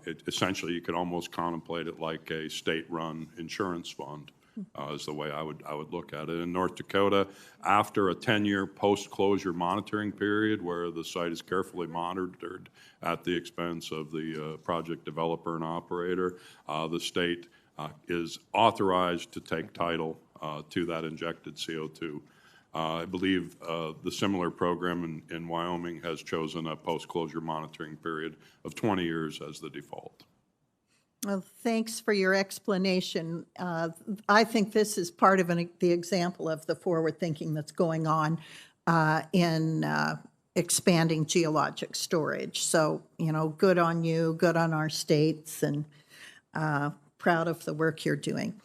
it, essentially, you could almost contemplate it like a state-run insurance fund. Is the way I would look at it. In North Dakota, after a 10-year post-closure monitoring period where the site is carefully monitored at the expense of the project developer and operator, the state is authorized to take title to that injected CO2. I believe the similar program in Wyoming has chosen a post-closure monitoring period of 20 years as the default. Well, thanks for your explanation. I think this is part of the example of the forward thinking that's going on in expanding geologic storage. So, good on you, good on our states, and proud of the work you're doing.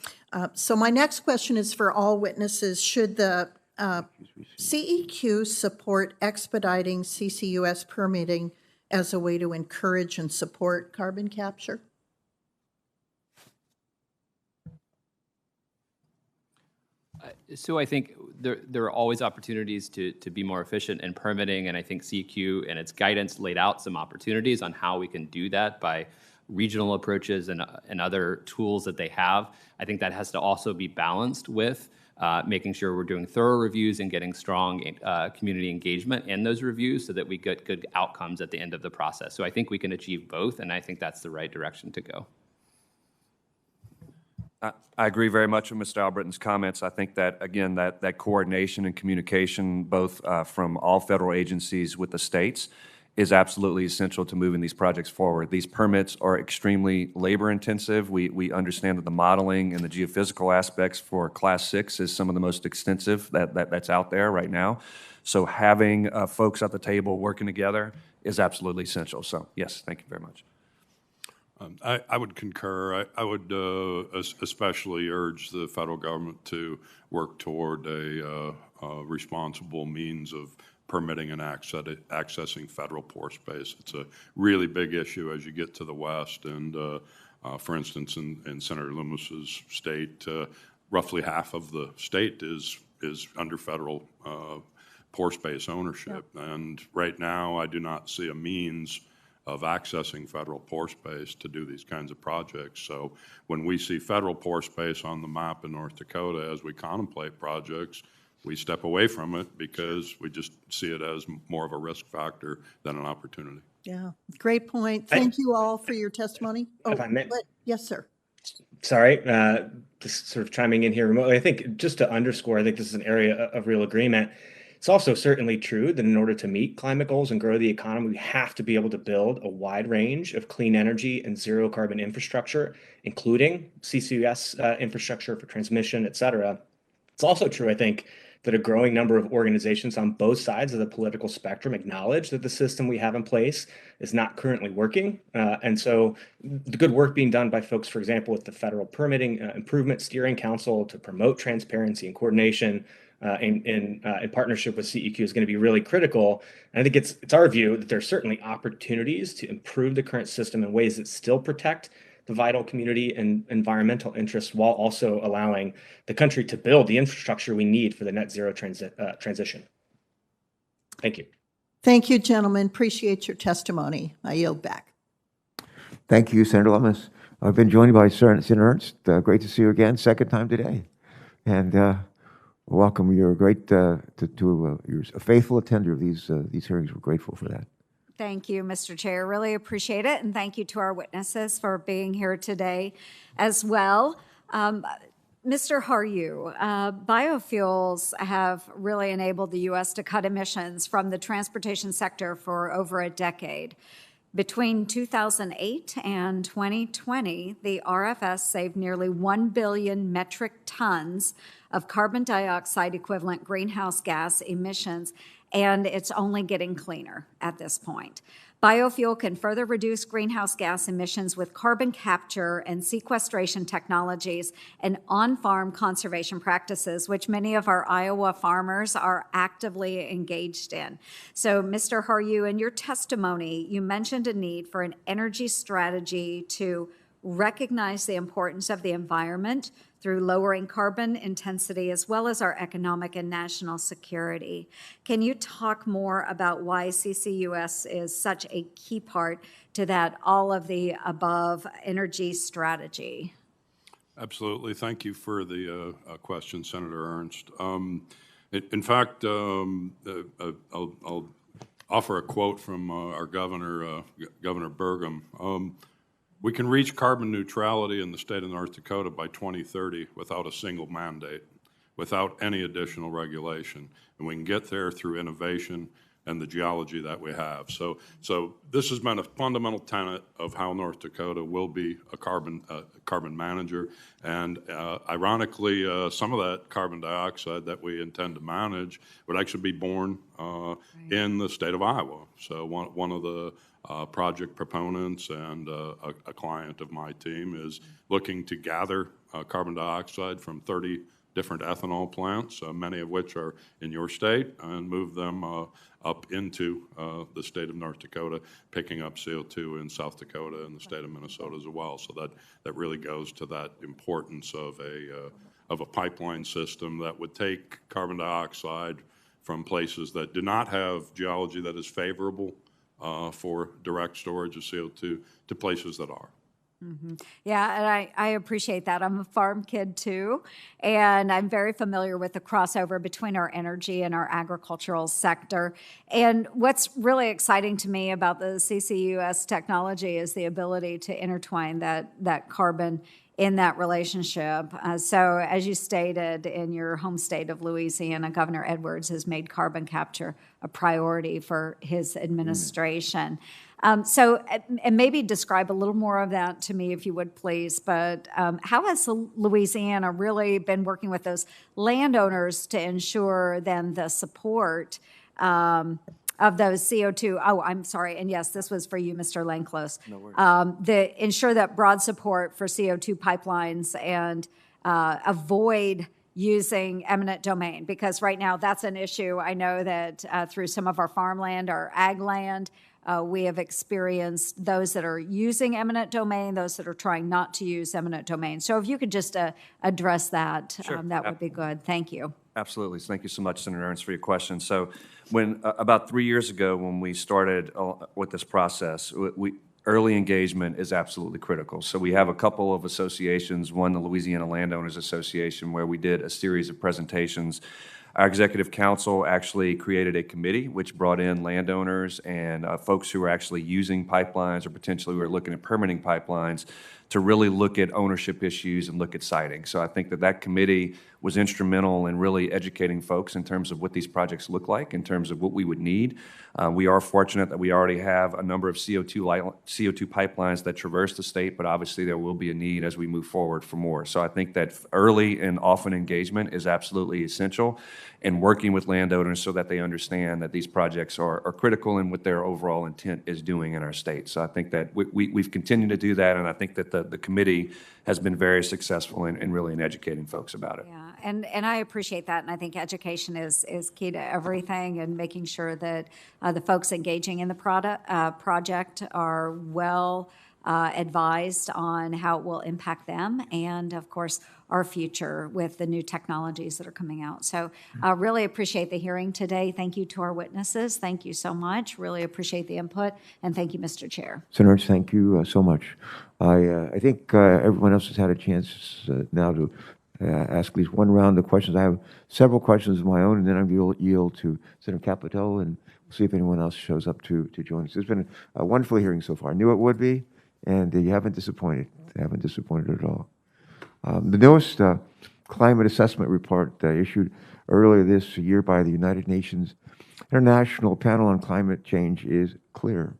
So my next question is for all witnesses. Should the CEQ support expediting CCUS permitting as a way to encourage and support carbon capture? So I think there are always opportunities to be more efficient in permitting, and I think CEQ and its guidance laid out some opportunities on how we can do that by regional approaches and other tools that they have. I think that has to also be balanced with making sure we're doing thorough reviews and getting strong community engagement in those reviews so that we get good outcomes at the end of the process. So I think we can achieve both, and I think that's the right direction to go. I agree very much with Mr. Albritton's comments. I think that, again, that coordination and communication, both from all federal agencies with the states, is absolutely essential to moving these projects forward. These permits are extremely labor-intensive. We understand that the modeling and the geophysical aspects for Class 6 is some of the most extensive that's out there right now. So having folks at the table working together is absolutely essential. So, yes, thank you very much. I would concur. I would especially urge the federal government to work toward a responsible means of permitting and accessing federal pore space. It's a really big issue as you get to the west. And for instance, in Senator Loomis's state, roughly half of the state is under federal pore space ownership. Yep. And right now, I do not see a means of accessing federal pore space to do these kinds of projects. So when we see federal pore space on the map in North Dakota as we contemplate projects, we step away from it because we just see it as more of a risk factor than an opportunity. Yeah, great point. Thank you all for your testimony. If I may. Yes, sir. Sorry, just sort of chiming in here remotely. I think just to underscore, I think this is an area of real agreement. It's also certainly true that in order to meet climate goals and grow the economy, we have to be able to build a wide range of clean energy and zero carbon infrastructure, including CCUS infrastructure for transmission, et cetera. It's also true, I think, that a growing number of organizations on both sides of the political spectrum acknowledge that the system we have in place is not currently working. And so the good work being done by folks, for example, with the Federal Permitting Improvement Steering Council to promote transparency and coordination in partnership with CEQ is going to be really critical. And I think it's our view that there's certainly opportunities to improve the current system in ways that still protect the vital community and environmental interests while also allowing the country to build the infrastructure we need for the net zero transition. Thank you. Thank you, gentlemen. Appreciate your testimony. I yield back. Thank you, Senator Lummis. I've been joined by Senator Ernst. Great to see you again, second time today. And Welcome. You're great. You're a faithful attender of these hearings. We're grateful for that. Thank you, Mr. Chair. Really appreciate it. And thank you to our witnesses for being here today as well. Mr. Haryu, biofuels have really enabled the U.S. to cut emissions from the transportation sector for over a decade. Between 2008 and 2020, the RFS saved nearly 1 billion metric tons of carbon dioxide equivalent greenhouse gas emissions, and it's only getting cleaner at this point. Biofuel can further reduce greenhouse gas emissions with carbon capture and sequestration technologies and on-farm conservation practices, which many of our Iowa farmers are actively engaged in. So, Mr. Haryu, in your testimony, you mentioned a need for an energy strategy to recognize the importance of the environment through lowering carbon intensity as well as our economic and national security. Can you talk more about why CCUS is such a key part to that all of the above energy strategy? Absolutely. Thank you for the question, Senator Ernst. In fact, I'll offer a quote from our governor, Governor Burgum. We can reach carbon neutrality in the state of North Dakota by 2030 without a single mandate, without any additional regulation. And we can get there through innovation and the geology that we have. So this has been a fundamental tenet of how North Dakota will be a carbon manager. And ironically, some of that carbon dioxide that we intend to manage would actually be born in the state of Iowa. So one of the project proponents and a client of my team is looking to gather carbon dioxide from 30 different ethanol plants, many of which are in your state, and move them up into the state of North Dakota, picking up CO2 in South Dakota and the state of Minnesota as well. So that really goes to that importance of a pipeline system that would take carbon dioxide from places that do not have geology that is favorable for direct storage of CO2 to places that are. Mm-hmm. Yeah, and I appreciate that. I'm a farm kid too, and I'm very familiar with the crossover between our energy and our agricultural sector. And what's really exciting to me about the CCUS technology is the ability to intertwine that carbon in that relationship. So as you stated, in your home state of Louisiana, Governor Edwards has made carbon capture a priority for his administration. So and maybe describe a little more of that to me, if you would, please. But how has Louisiana really been working with those landowners to ensure then the support of those CO2? Oh, I'm sorry. And yes, this was for you, Mr. Lancos. No worries. Ensure that broad support for CO2 pipelines and avoid using eminent domain, because right now that's an issue. I know that through some of our farmland, our ag land, we have experienced those that are using eminent domain, those that are trying not to use eminent domain. So if you could just address that, Sure. That would be good. Thank you. Absolutely. Thank you so much, Senator Ernst, for your question. So when about 3 years ago, when we started with this process, early engagement is absolutely critical. So we have a couple of associations, one, the Louisiana Landowners Association, where we did a series of presentations. Our executive council actually created a committee which brought in landowners and folks who are actually using pipelines or potentially who are looking at permitting pipelines to really look at ownership issues and look at siting. So I think that committee was instrumental in really educating folks in terms of what these projects look like, in terms of what we would need. We are fortunate that we already have a number of CO2 pipelines that traverse the state, but obviously there will be a need as we move forward for more. So I think that early and often engagement is absolutely essential in working with landowners so that they understand that these projects are critical in what their overall intent is doing in our state. So I think that we've continued to do that, and I think that the committee has been very successful in really in educating folks about it. Yeah, and I appreciate that, and I think education is key to everything, and making sure that the folks engaging in the project are well advised on how it will impact them and, of course, our future with the new technologies that are coming out. So I really appreciate the hearing today. Thank you to our witnesses. Thank you so much. Really appreciate the input. And thank you, Mr. Chair. Senator, thank you so much. I think everyone else has had a chance now to ask at least one round of questions. I have several questions of my own, and then I'm going to yield to Senator Caputo, and we'll see if anyone else shows up to join us. It's been a wonderful hearing so far. I knew it would be, and you haven't disappointed. You haven't disappointed at all. The newest climate assessment report issued earlier this year by the United Nations International Panel on Climate Change is clear.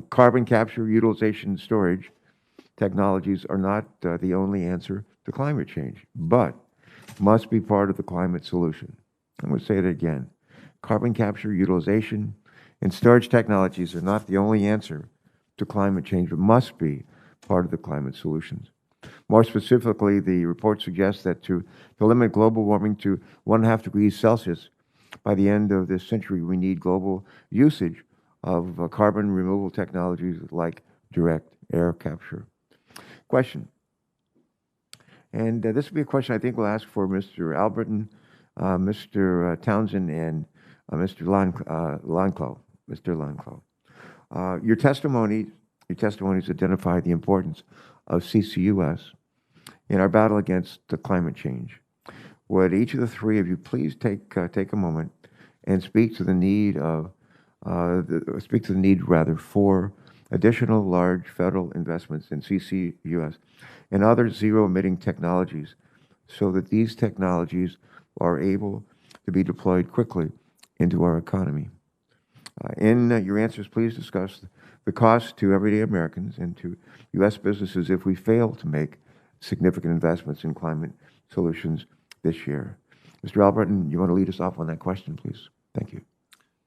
Carbon capture, utilization, and storage technologies are not the only answer to climate change, but must be part of the climate solution. I'm going to say it again. Carbon capture, utilization, and storage technologies are not the only answer to climate change, but must be part of the climate solutions. More specifically, the report suggests that to limit global warming to 1.5 degrees Celsius by the end of this century, we need global usage of carbon removal technologies like direct air capture. Question. And this will be a question I think we'll ask for Mr. Albritton, Mr. Townsend, and Mr. Lancos. Mr. Lancos. Your testimonies identify the importance of CCUS in our battle against the climate change. Would each of the three of you please take a moment and speak to the need for additional large federal investments in CCUS and other zero-emitting technologies, so that these technologies are able to be deployed quickly into our economy. In your answers, please discuss the cost to everyday Americans and to U.S. businesses if we fail to make significant investments in climate solutions this year. Mr. Albritton, you want to lead us off on that question, please? Thank you.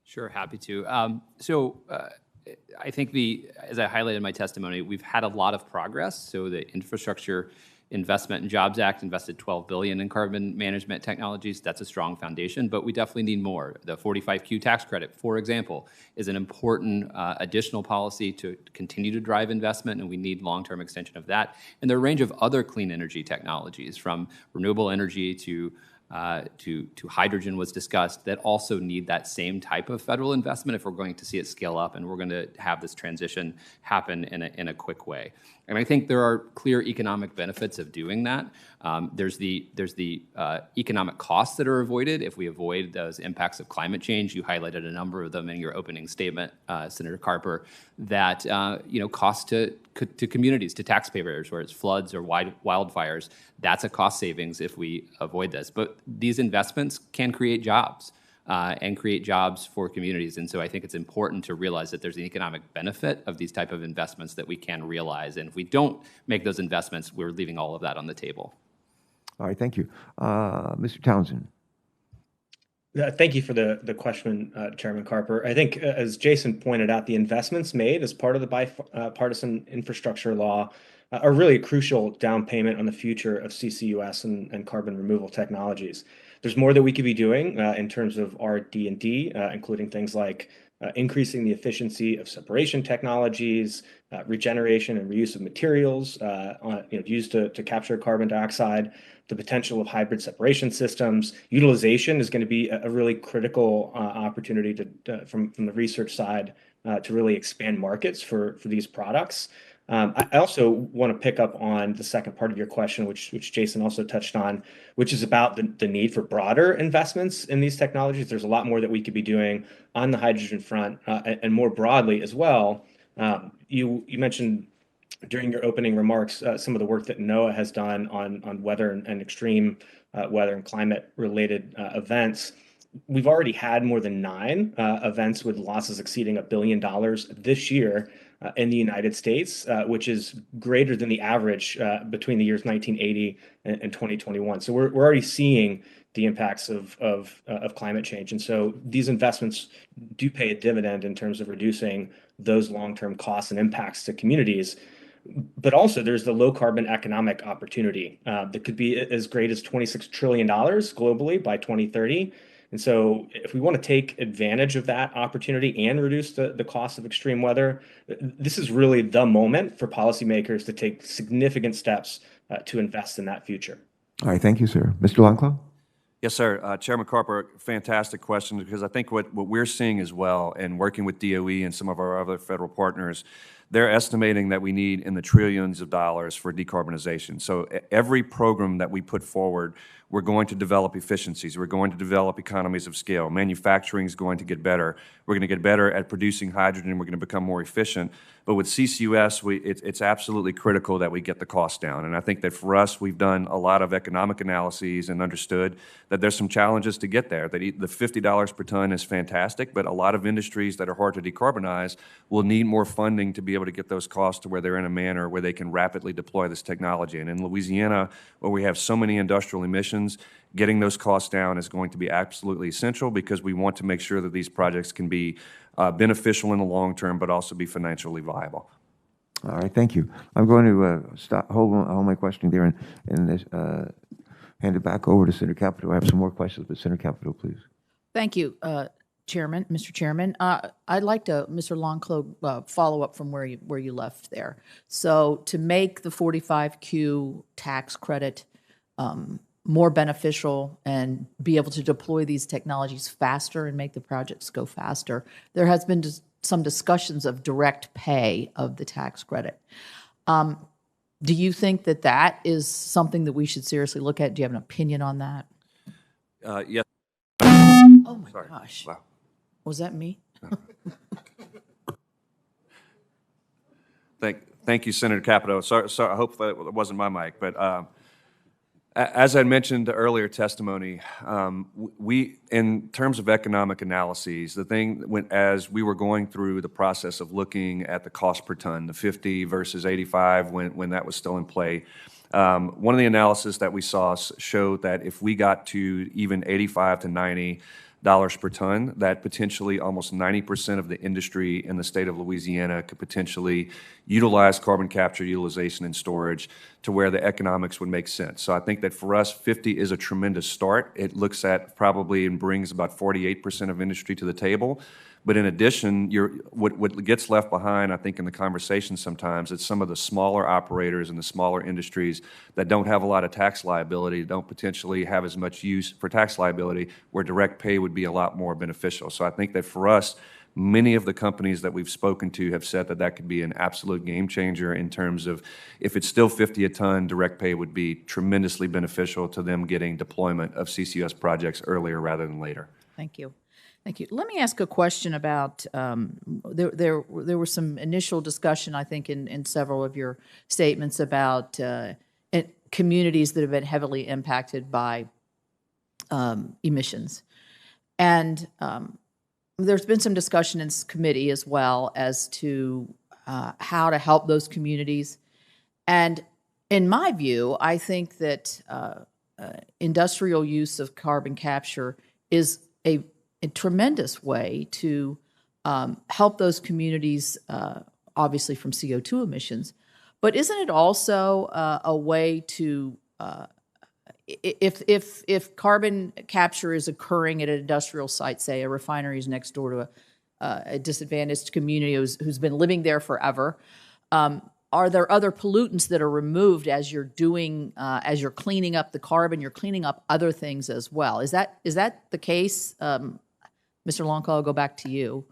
Sure, happy to. I think as I highlighted in my testimony, we've had a lot of progress. So the Infrastructure Investment and Jobs Act invested $12 billion in carbon management technologies. That's a strong foundation, but we definitely need more. The 45Q tax credit, for example, is an important additional policy to continue to drive investment, and we need long-term extension of that. And there are a range of other clean energy technologies, from renewable energy to hydrogen was discussed, that also need that same type of federal investment if we're going to see it scale up and we're going to have this transition happen in a quick way. And I think there are clear economic benefits of doing that. There's the economic costs that are avoided if we avoid those impacts of climate change. You highlighted a number of them in your opening statement, Senator Carper, that cost to communities, to taxpayers, where it's floods or wildfires. That's a cost savings if we avoid this. But these investments can create jobs. And create jobs for communities. And so I think it's important to realize that there's an economic benefit of these type of investments that we can realize. And if we don't make those investments, we're leaving all of that on the table. All right, thank you. Mr. Townsend. Thank you for the question, Chairman Carper. I think, as Jason pointed out, the investments made as part of the bipartisan infrastructure law are really a crucial down payment on the future of CCUS and carbon removal technologies. There's more that we could be doing in terms of R&D, including things like increasing the efficiency of separation technologies, regeneration and reuse of materials used to capture carbon dioxide, the potential of hybrid separation systems. Utilization is going to be a really critical opportunity from the research side to really expand markets for these products. I also want to pick up on the second part of your question, which Jason also touched on, which is about the need for broader investments in these technologies. There's a lot more that we could be doing on the hydrogen front and more broadly as well. You mentioned during your opening remarks some of the work that NOAA has done on weather and extreme weather and climate-related events. We've already had more than 9 events with losses exceeding $1 billion this year in the United States, which is greater than the average between the years 1980 and 2021. So we're already seeing the impacts of climate change. And so these investments do pay a dividend in terms of reducing those long-term costs and impacts to communities. But also there's the low carbon economic opportunity that could be as great as $26 trillion globally by 2030. And so if we want to take advantage of that opportunity and reduce the cost of extreme weather, this is really the moment for policymakers to take significant steps to invest in that future. All right, thank you, sir. Mr. Lanclos? Yes, sir. Chairman Carper, fantastic question, because I think what we're seeing as well, and working with DOE and some of our other federal partners, they're estimating that we need in the trillions of dollars for decarbonization. So every program that we put forward, we're going to develop efficiencies. We're going to develop economies of scale. Manufacturing is going to get better. We're going to get better at producing hydrogen. We're going to become more efficient. But with CCUS, it's absolutely critical that we get the cost down. And I think that for us, we've done a lot of economic analyses and understood that there's some challenges to get there. That the $50 per ton is fantastic, but a lot of industries that are hard to decarbonize will need more funding to be able to get those costs to where they're in a manner where they can rapidly deploy this technology. And in Louisiana, where we have so many industrial emissions, getting those costs down is going to be absolutely essential because we want to make sure that these projects can be beneficial in the long term, but also be financially viable. All right, thank you. I'm going to hold my questioning there and hand it back over to Senator Caputo. I have some more questions, but Senator Caputo, please. Thank you, Mr. Chairman. I'd like to, Mr. Lanclos, follow up from where you left there. So to make the 45Q tax credit more beneficial and be able to deploy these technologies faster and make the projects go faster, there has been some discussions of direct pay of the tax credit. Do you think that that is something that we should seriously look at? Do you have an opinion on that? Yes. Oh my gosh. Wow. Was that me? Thank you, Senator Caputo. Sorry, I hope that wasn't my mic, but as I mentioned the earlier testimony, we, in terms of economic analyses, the thing as we were going through the process of looking at the cost per ton, the 50 versus 85 when that was still in play, one of the analysis that we saw showed that if we got to even 85 to 90 dollars per ton, that potentially almost 90% of the industry in the state of Louisiana could potentially utilize carbon capture, utilization, and storage to where the economics would make sense. So I think that for us, 50 is a tremendous start. It looks at probably and brings about 48% of industry to the table. But in addition, what gets left behind, I think, in the conversation sometimes, it's some of the smaller operators and the smaller industries that don't have a lot of tax liability, don't potentially have as much use for tax liability, where direct pay would be a lot more beneficial. So I think that for us, many of the companies that we've spoken to have said that that could be an absolute game changer in terms of if it's still 50 a ton, direct pay would be tremendously beneficial to them getting deployment of CCUS projects earlier rather than later. Thank you. Thank you. Let me ask a question about, there was some initial discussion, I think, in several of your statements about communities that have been heavily impacted by emissions. And there's been some discussion in this committee as well as to how to help those communities. And in my view, I think that industrial use of carbon capture is a tremendous way to help those communities, obviously from CO2 emissions. But isn't it also a way to, if carbon capture is occurring at an industrial site, say a refinery is next door to a disadvantaged community who's been living there forever, are there other pollutants that are removed as you're doing, as you're cleaning up the carbon, you're cleaning up other things as well? Is that the case? Mr. Lancos, I'll go back to you.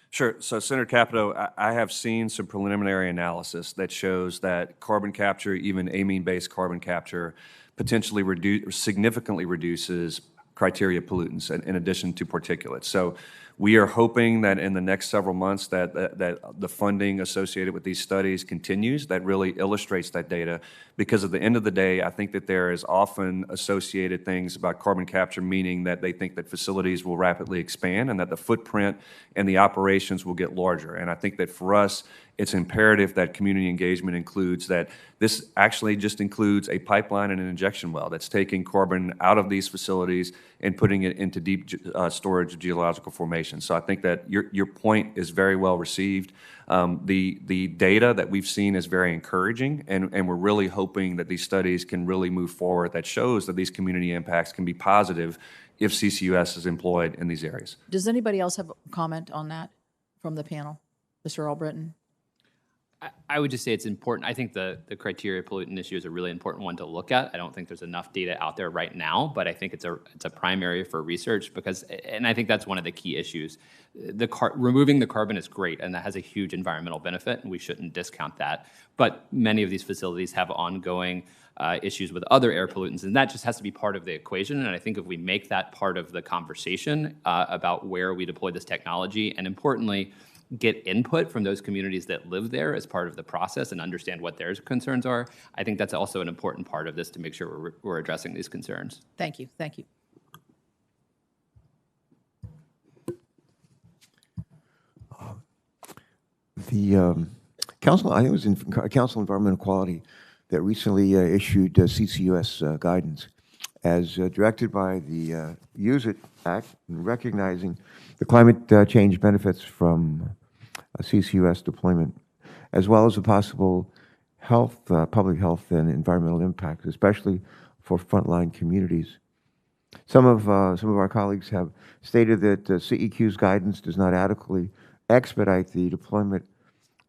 Sure. So, Senator Caputo, I have seen some preliminary analysis that shows that carbon capture, even amine-based carbon capture, potentially significantly reduces criteria pollutants in addition to particulates. So we are hoping that in the next several months that the funding associated with these studies continues, that really illustrates that data, because at the end of the day, I think that there is often associated things about carbon capture, meaning that they think that facilities will rapidly expand and that the footprint and the operations will get larger. And I think that for us, it's imperative that community engagement includes that this actually just includes a pipeline and an injection well that's taking carbon out of these facilities and putting it into deep storage of geological formations. So I think that your point is very well received. The data that we've seen is very encouraging, and we're really hoping that these studies can really move forward that shows that these community impacts can be positive if CCUS is employed in these areas. Does anybody else have a comment on that from the panel? Mr. Albritton? I would just say it's important. I think the criteria pollutant issue is a really important one to look at. I don't think there's enough data out there right now, but I think it's a prime area for research because, and I think that's one of the key issues. Removing the carbon is great, and that has a huge environmental benefit, and we shouldn't discount that. But many of these facilities have ongoing issues with other air pollutants, and that just has to be part of the equation. And I think if we make that part of the conversation about where we deploy this technology, and importantly, get input from those communities that live there as part of the process and understand what their concerns are, I think that's also an important part of this to make sure we're addressing these concerns. Thank you. Thank you. The council, I think it was in Council on Environmental Quality that recently issued CCUS guidance as directed by the Use It Act, recognizing the climate change benefits from CCUS deployment, as well as the possible health, public health and environmental impacts, especially for frontline communities. Some of our colleagues have stated that CEQ's guidance does not adequately expedite the deployment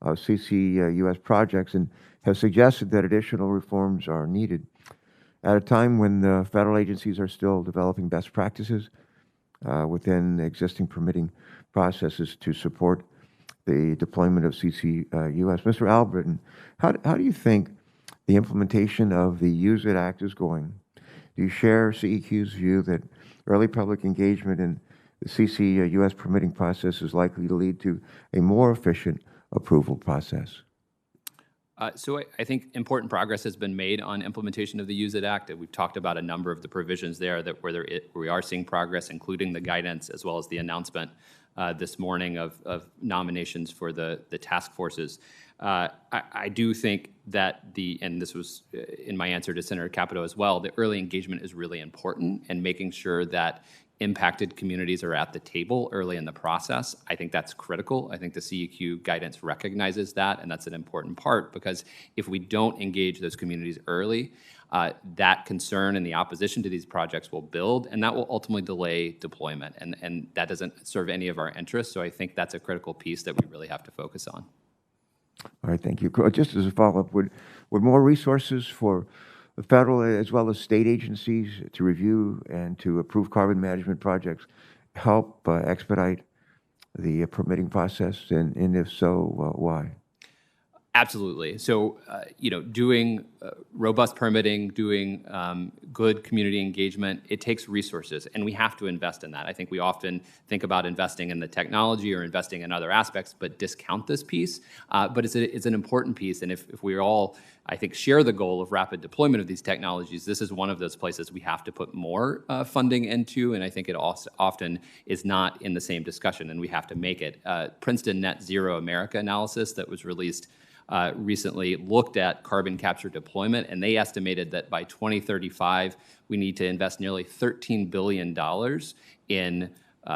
of CCUS projects and have suggested that additional reforms are needed at a time when the federal agencies are still developing best practices within existing permitting processes to support the deployment of CCUS. Mr. Albritton, how do you think the implementation of the Use It Act is going? Do you share CEQ's view that early public engagement in the CCUS permitting process is likely to lead to a more efficient approval process? So I think important progress has been made on implementation of the Use It Act. We've talked about a number of the provisions there that where we are seeing progress, including the guidance as well as the announcement this morning of nominations for the task forces. I do think that and this was in my answer to Senator Caputo as well, the early engagement is really important, and making sure that impacted communities are at the table early in the process. I think that's critical. I think the CEQ guidance recognizes that, and that's an important part, because if we don't engage those communities early, that concern and the opposition to these projects will build, and that will ultimately delay deployment, and that doesn't serve any of our interests. So I think that's a critical piece that we really have to focus on. All right, thank you. Just as a follow-up, would more resources for the federal as well as state agencies to review and to approve carbon management projects help expedite the permitting process, and if so, why? Absolutely. So, doing robust permitting, doing good community engagement, it takes resources, and we have to invest in that. I think we often think about investing in the technology or investing in other aspects, but discount this piece. But it's an important piece, and if we all, I think, share the goal of rapid deployment of these technologies, this is one of those places we have to put more funding into, and I think it also often is not in the same discussion, and we have to make it. Princeton Net Zero America analysis that was released recently looked at carbon capture deployment, and they estimated that by 2035, we need to invest nearly $13 billion in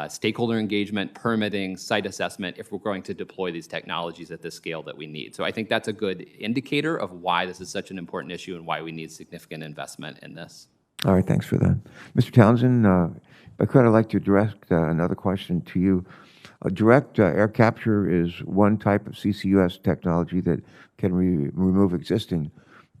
stakeholder engagement, permitting, site assessment, if we're going to deploy these technologies at the scale that we need. So I think that's a good indicator of why this is such an important issue and why we need significant investment in this. All right, thanks for that. Mr. Townsend, if I could, I'd like to direct another question to you. Direct air capture is one type of CCUS technology that can remove existing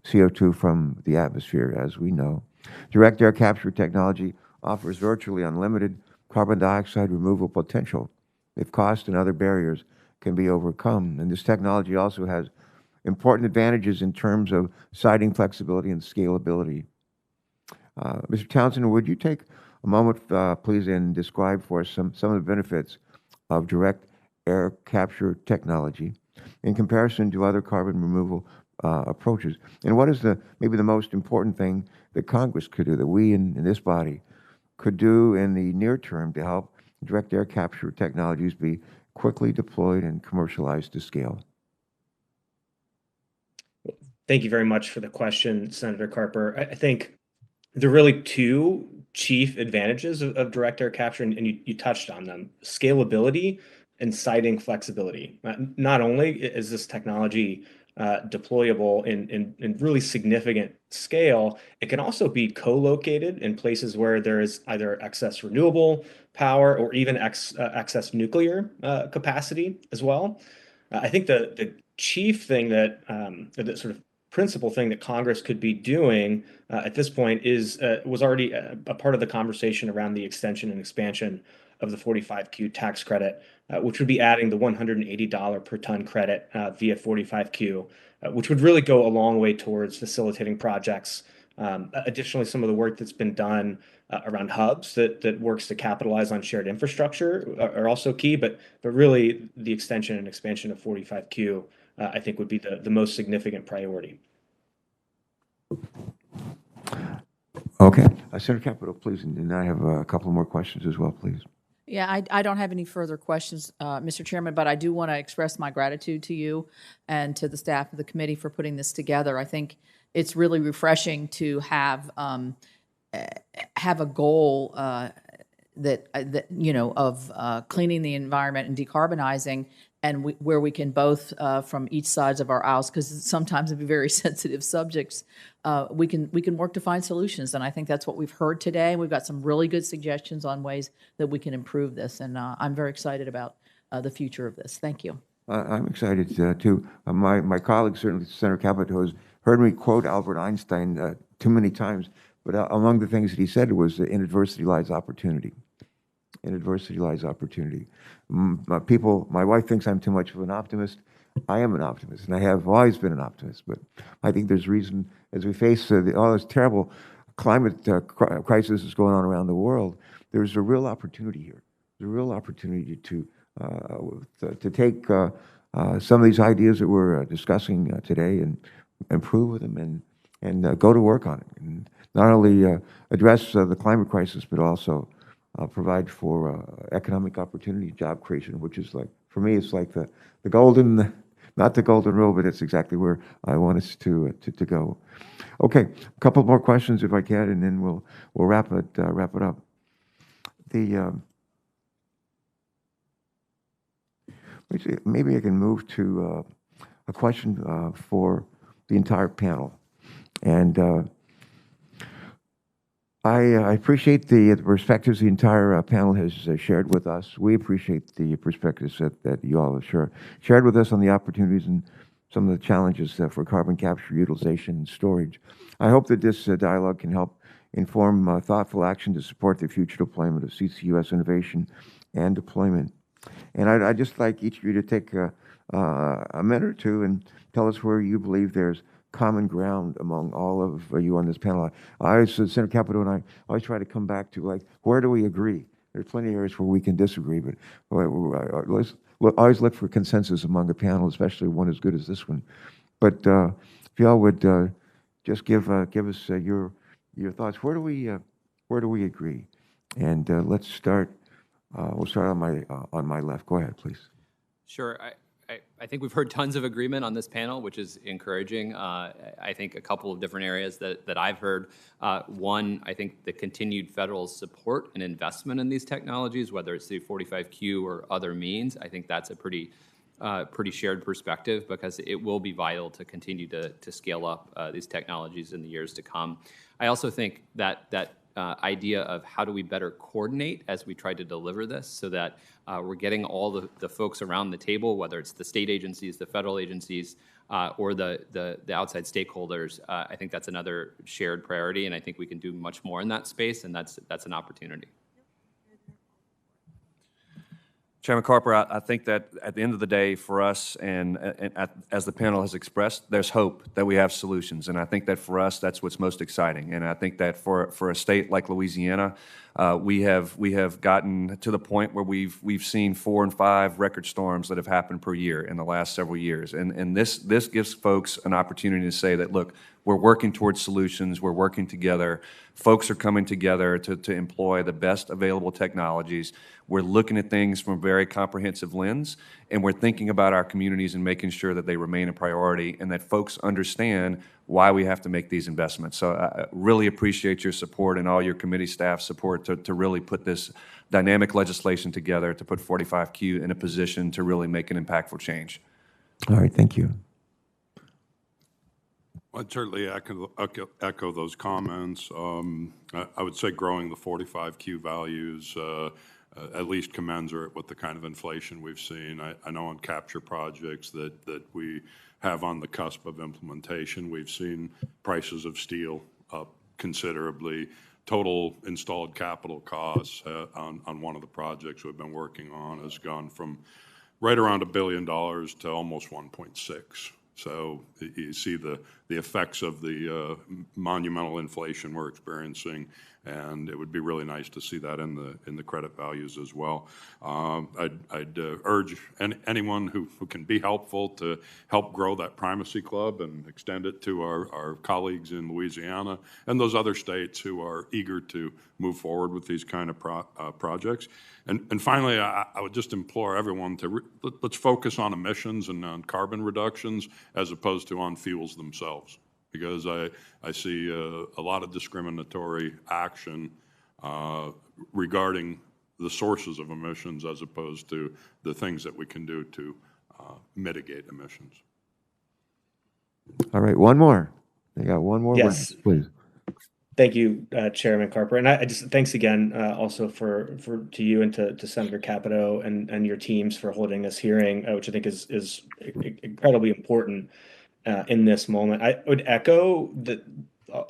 CO2 from the atmosphere, as we know. Direct air capture technology offers virtually unlimited carbon dioxide removal potential if cost and other barriers can be overcome. And this technology also has important advantages in terms of siting flexibility and scalability. Mr. Townsend, would you take a moment, please, and describe for us some of the benefits of direct air capture technology in comparison to other carbon removal approaches? And what is maybe the most important thing that Congress could do, that we in this body could do in the near term to help direct air capture technologies be quickly deployed and commercialized to scale? Thank you very much for the question, Senator Carper. I think there are really two chief advantages of direct air capture, and you touched on them: scalability and siting flexibility. Not only is this technology deployable in really significant scale, it can also be co-located in places where there is either excess renewable power or even excess nuclear capacity as well. I think the chief thing that, the sort of principal thing that Congress could be doing at this point was already a part of the conversation around the extension and expansion of the 45Q tax credit, which would be adding the $180 per ton credit via 45Q, which would really go a long way towards facilitating projects. Additionally, some of the work that's been done around hubs that works to capitalize on shared infrastructure are also key, but really the extension and expansion of 45Q, I think would be the most significant priority. Okay. Senator Caputo, please, and I have a couple more questions as well, please. Yeah, I don't have any further questions, Mr. Chairman, but I do want to express my gratitude to you and to the staff of the committee for putting this together. I think it's really refreshing to have a goal that you know, of cleaning the environment and decarbonizing, and where we can both from each sides of our aisles, because sometimes it'd be very sensitive subjects. We can work to find solutions, and I think that's what we've heard today. We've got some really good suggestions on ways that we can improve this, and I'm very excited about the future of this. Thank you. I'm excited too. My colleague, certainly Senator Caputo, has heard me quote Albert Einstein too many times, but among the things that he said was in adversity lies opportunity. In adversity lies opportunity. My wife thinks I'm too much of an optimist. I am an optimist, and I have always been an optimist, but I think there's reason, as we face all this terrible climate crisis that's going on around the world, there's a real opportunity here. There's a real opportunity to take some of these ideas that we're discussing today and improve with them and go to work on it. And not only address the climate crisis, but also provide for economic opportunity, job creation, which is like, for me, it's like the golden, not the golden rule, but it's exactly where I want us to go. Okay, a couple more questions if I can, and then we'll wrap it up. Maybe I can move to a question for the entire panel. And I appreciate the perspectives the entire panel has shared with us. We appreciate the perspectives that you all have shared with us on the opportunities and some of the challenges for carbon capture, utilization, and storage. I hope that this dialogue can help inform thoughtful action to support the future deployment of CCUS innovation and deployment. And I'd just like each of you to take a minute or two and tell us where you believe there's common ground among all of you on this panel. Senator Caputo and I always try to come back to, like, where do we agree? There's plenty of areas where we can disagree, but let's always look for consensus among a panel, especially one as good as this one. But if y'all would just give us your thoughts. Where do we agree? And let's start. We'll start on my left. Go ahead, please. Sure. I think we've heard tons of agreement on this panel, which is encouraging. I think a couple of different areas that I've heard. One, I think the continued federal support and investment in these technologies, whether it's through 45Q or other means, I think that's a pretty shared perspective, because it will be vital to continue to scale up these technologies in the years to come. I also think that idea of how do we better coordinate as we try to deliver this, so that we're getting all the folks around the table, whether it's the state agencies, the federal agencies, or the outside stakeholders. I think that's another shared priority, and I think we can do much more in that space, and that's an opportunity. Chairman Carper, I think that at the end of the day, for us, and as the panel has expressed, there's hope that we have solutions. And I think that for us, that's what's most exciting. And I think that for a state like Louisiana, we have gotten to the point where we've seen 4 and 5 record storms that have happened per year in the last several years. And this gives folks an opportunity to say that, look, we're working towards solutions, we're working together, folks are coming together to employ the best available technologies. We're looking at things from a very comprehensive lens, and we're thinking about our communities and making sure that they remain a priority and that folks understand why we have to make these investments. So I really appreciate your support and all your committee staff support to really put this dynamic legislation together, to put 45Q in a position to really make an impactful change. All right, thank you. I'd certainly echo those comments. I would say growing the 45Q values at least commensurate with the kind of inflation we've seen. I know on capture projects that we have on the cusp of implementation, we've seen prices of steel up considerably. Total installed capital costs on one of the projects we've been working on has gone from right around $1 billion to almost 1.6. So you see the effects of the monumental inflation we're experiencing, and it would be really nice to see that in the credit values as well. I'd urge anyone who can be helpful to help grow that primacy club and extend it to our colleagues in Louisiana and those other states who are eager to move forward with these kind of projects. And finally, I would just implore everyone to let's focus on emissions and on carbon reductions as opposed to on fuels themselves, because I see a lot of discriminatory action regarding the sources of emissions as opposed to the things that we can do to mitigate emissions. All right, one more. I got one more. Yes. Word, please. Thank you, Chairman Carper. And I just thanks again also to you and to Senator Caputo and your teams for holding this hearing, which I think is incredibly important in this moment. I would echo that,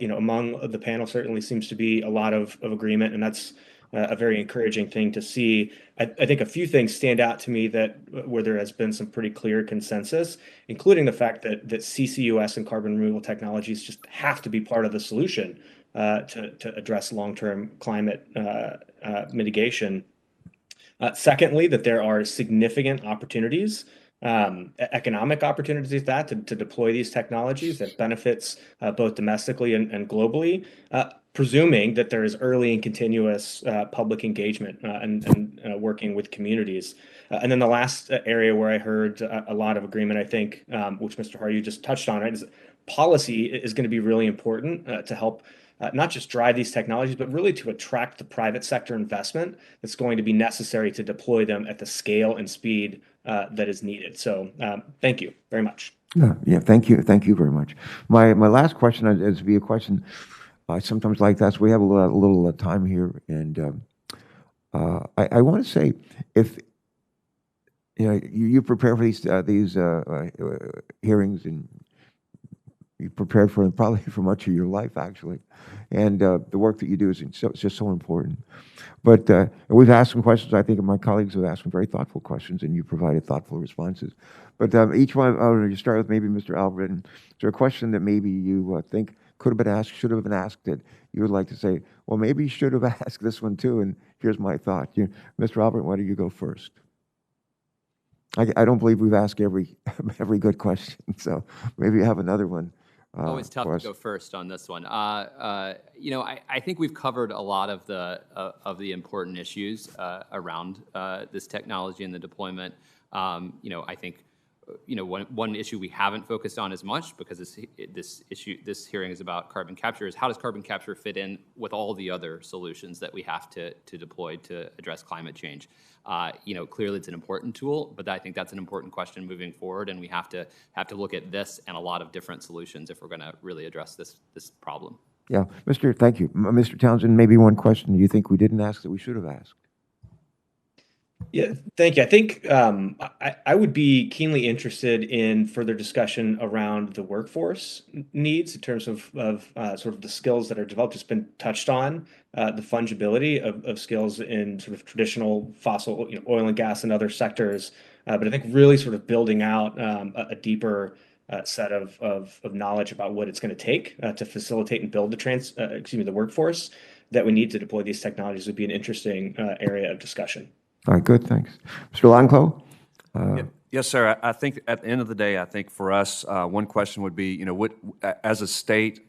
among the panel certainly seems to be a lot of agreement, and that's a very encouraging thing to see. I think a few things stand out to me where there has been some pretty clear consensus, including the fact that CCUS and carbon removal technologies just have to be part of the solution to address long-term climate mitigation. Secondly, that there are significant opportunities, economic opportunities to deploy these technologies that benefits both domestically and globally, presuming that there is early and continuous public engagement and working with communities. And then the last area where I heard a lot of agreement, I think, which Mr. Haryu just touched on, right, is policy is going to be really important to help not just drive these technologies, but really to attract the private sector investment that's going to be necessary to deploy them at the scale and speed that is needed. So thank you very much. Yeah, thank you very much. My last question is to be a question I sometimes like that. So we have a little time here, and I want to say, if you prepare for these hearings, and you prepared for them probably for much of your life, actually, and the work that you do is just so important. But we've asked some questions. I think my colleagues have asked some very thoughtful questions, and you provided thoughtful responses. But each one, you start with maybe Mr. Albritton. Is there a question that maybe you think could have been asked, should have been asked, that you would like to say, well, maybe you should have asked this one too, and here's my thought? Mr. Albritton, why don't you go first? I don't believe we've asked every good question, so maybe you have another one. Always tough to go first on this one. I think we've covered a lot of the important issues around this technology and the deployment. I think one issue we haven't focused on as much, because this hearing is about carbon capture, is how does carbon capture fit in with all the other solutions that we have to deploy to address climate change? Clearly it's an important tool, but I think that's an important question moving forward, and we have to look at this and a lot of different solutions if we're going to really address this problem. Yeah, thank you. Mr. Townsend, maybe one question you think we didn't ask that we should have asked? Yeah, thank you. I think I would be keenly interested in further discussion around the workforce needs in terms of sort of the skills that are developed. It's been touched on, the fungibility of skills in sort of traditional fossil, oil and gas and other sectors. But I think really sort of building out a deeper set of knowledge about what it's going to take to facilitate and build the workforce that we need to deploy these technologies would be an interesting area of discussion. All right, good, thanks. Mr. Lancos? Yes, sir. I think at the end of the day, I think for us, one question would be, as a state,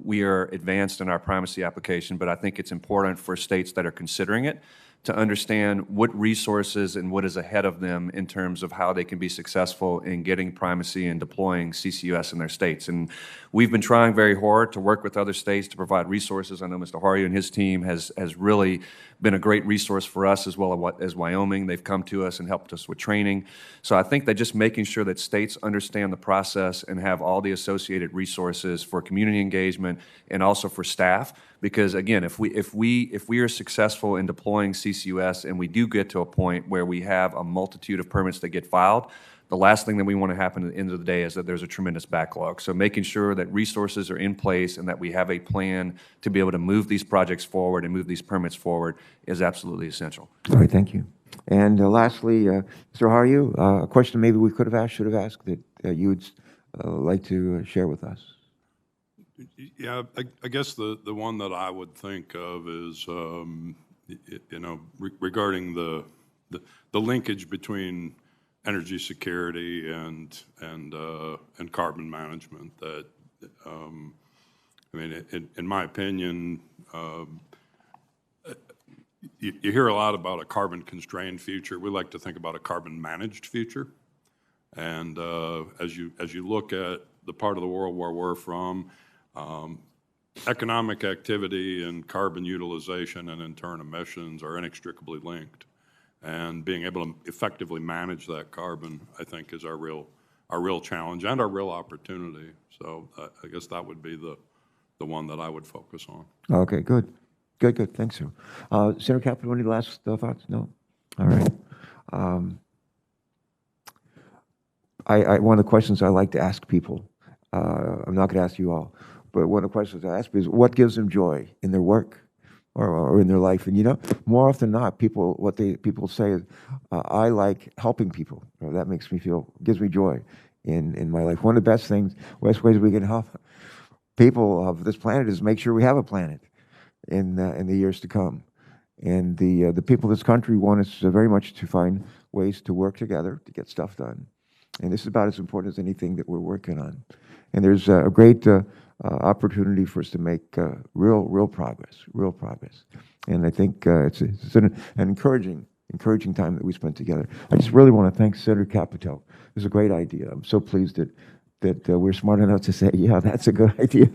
we are advanced in our primacy application, but I think it's important for states that are considering it to understand what resources and what is ahead of them in terms of how they can be successful in getting primacy and deploying CCUS in their states. And we've been trying very hard to work with other states to provide resources. I know Mr. Haryu and his team has really been a great resource for us, as well as Wyoming. They've come to us and helped us with training. So I think that just making sure that states understand the process and have all the associated resources for community engagement and also for staff, Because again, if we are successful in deploying CCUS and we do get to a point where we have a multitude of permits that get filed, the last thing that we want to happen at the end of the day is that there's a tremendous backlog. So making sure that resources are in place and that we have a plan to be able to move these projects forward and move these permits forward is absolutely essential. All right, thank you. And lastly, Mr. Haryu, a question maybe we could have asked, should have asked, that you would like to share with us. Yeah, I guess the one that I would think of is, regarding the linkage between energy security and carbon management. That in my opinion, you hear a lot about a carbon constrained future. We like to think about a carbon managed future. And as you look at the part of the world where we're from, economic activity and carbon utilization and in turn emissions are inextricably linked. And being able to effectively manage that carbon, I think, is our real challenge and our real opportunity. So I guess that would be the one that I would focus on. Okay, good. Good. Thanks, sir. Senator Caputo, any last thoughts? No? All right. One of the questions I like to ask people, I'm not going to ask you all, but one of the questions I ask people is what gives them joy in their work or in their life? And more often than not, people say is, I like helping people. That makes me gives me joy in my life. One of the best ways we can help people of this planet is make sure we have a planet in the years to come. And the people of this country want us very much to find ways to work together to get stuff done. And this is about as important as anything that we're working on. And there's a great opportunity for us to make real progress. And I think it's an encouraging time that we spent together. I just really want to thank Senator Caputo. It was a great idea. I'm so pleased that we're smart enough to say, yeah, that's a good idea.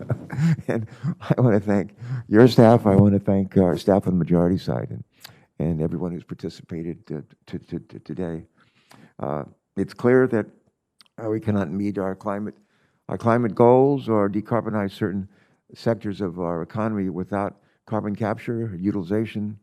And I want to thank your staff. I want to thank our staff on the majority side and everyone who's participated today. It's clear that we cannot meet our climate goals or decarbonize certain sectors of our economy without carbon capture, utilization,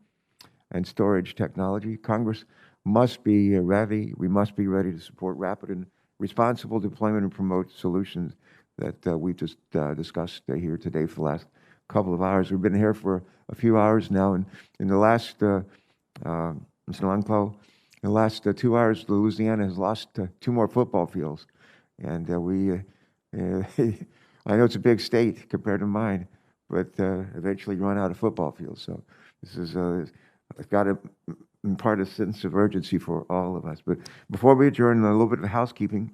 and storage technology. Congress must be ready. We must be ready to support rapid and responsible deployment and promote solutions that we've just discussed here today for the last couple of hours. We've been here for a few hours now, and in the last, Mr. Lancos, in the last 2 hours, Louisiana has lost 2 more football fields. And I know it's a big state compared to mine, but eventually run out of football fields. So this is got to impart a sense of urgency for all of us. But before we adjourn, a little bit of housekeeping.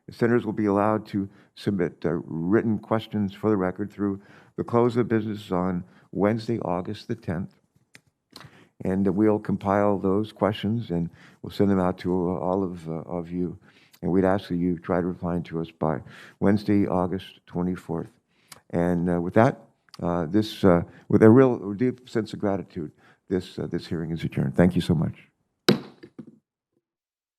The senators will be allowed to submit written questions for the record through the close of business on Wednesday, August the 10th. And we'll compile those questions and we'll send them out to all of you. And we'd ask that you try to reply to us by Wednesday, August 24th. And with that, with a real deep sense of gratitude, this hearing is adjourned. Thank you so much.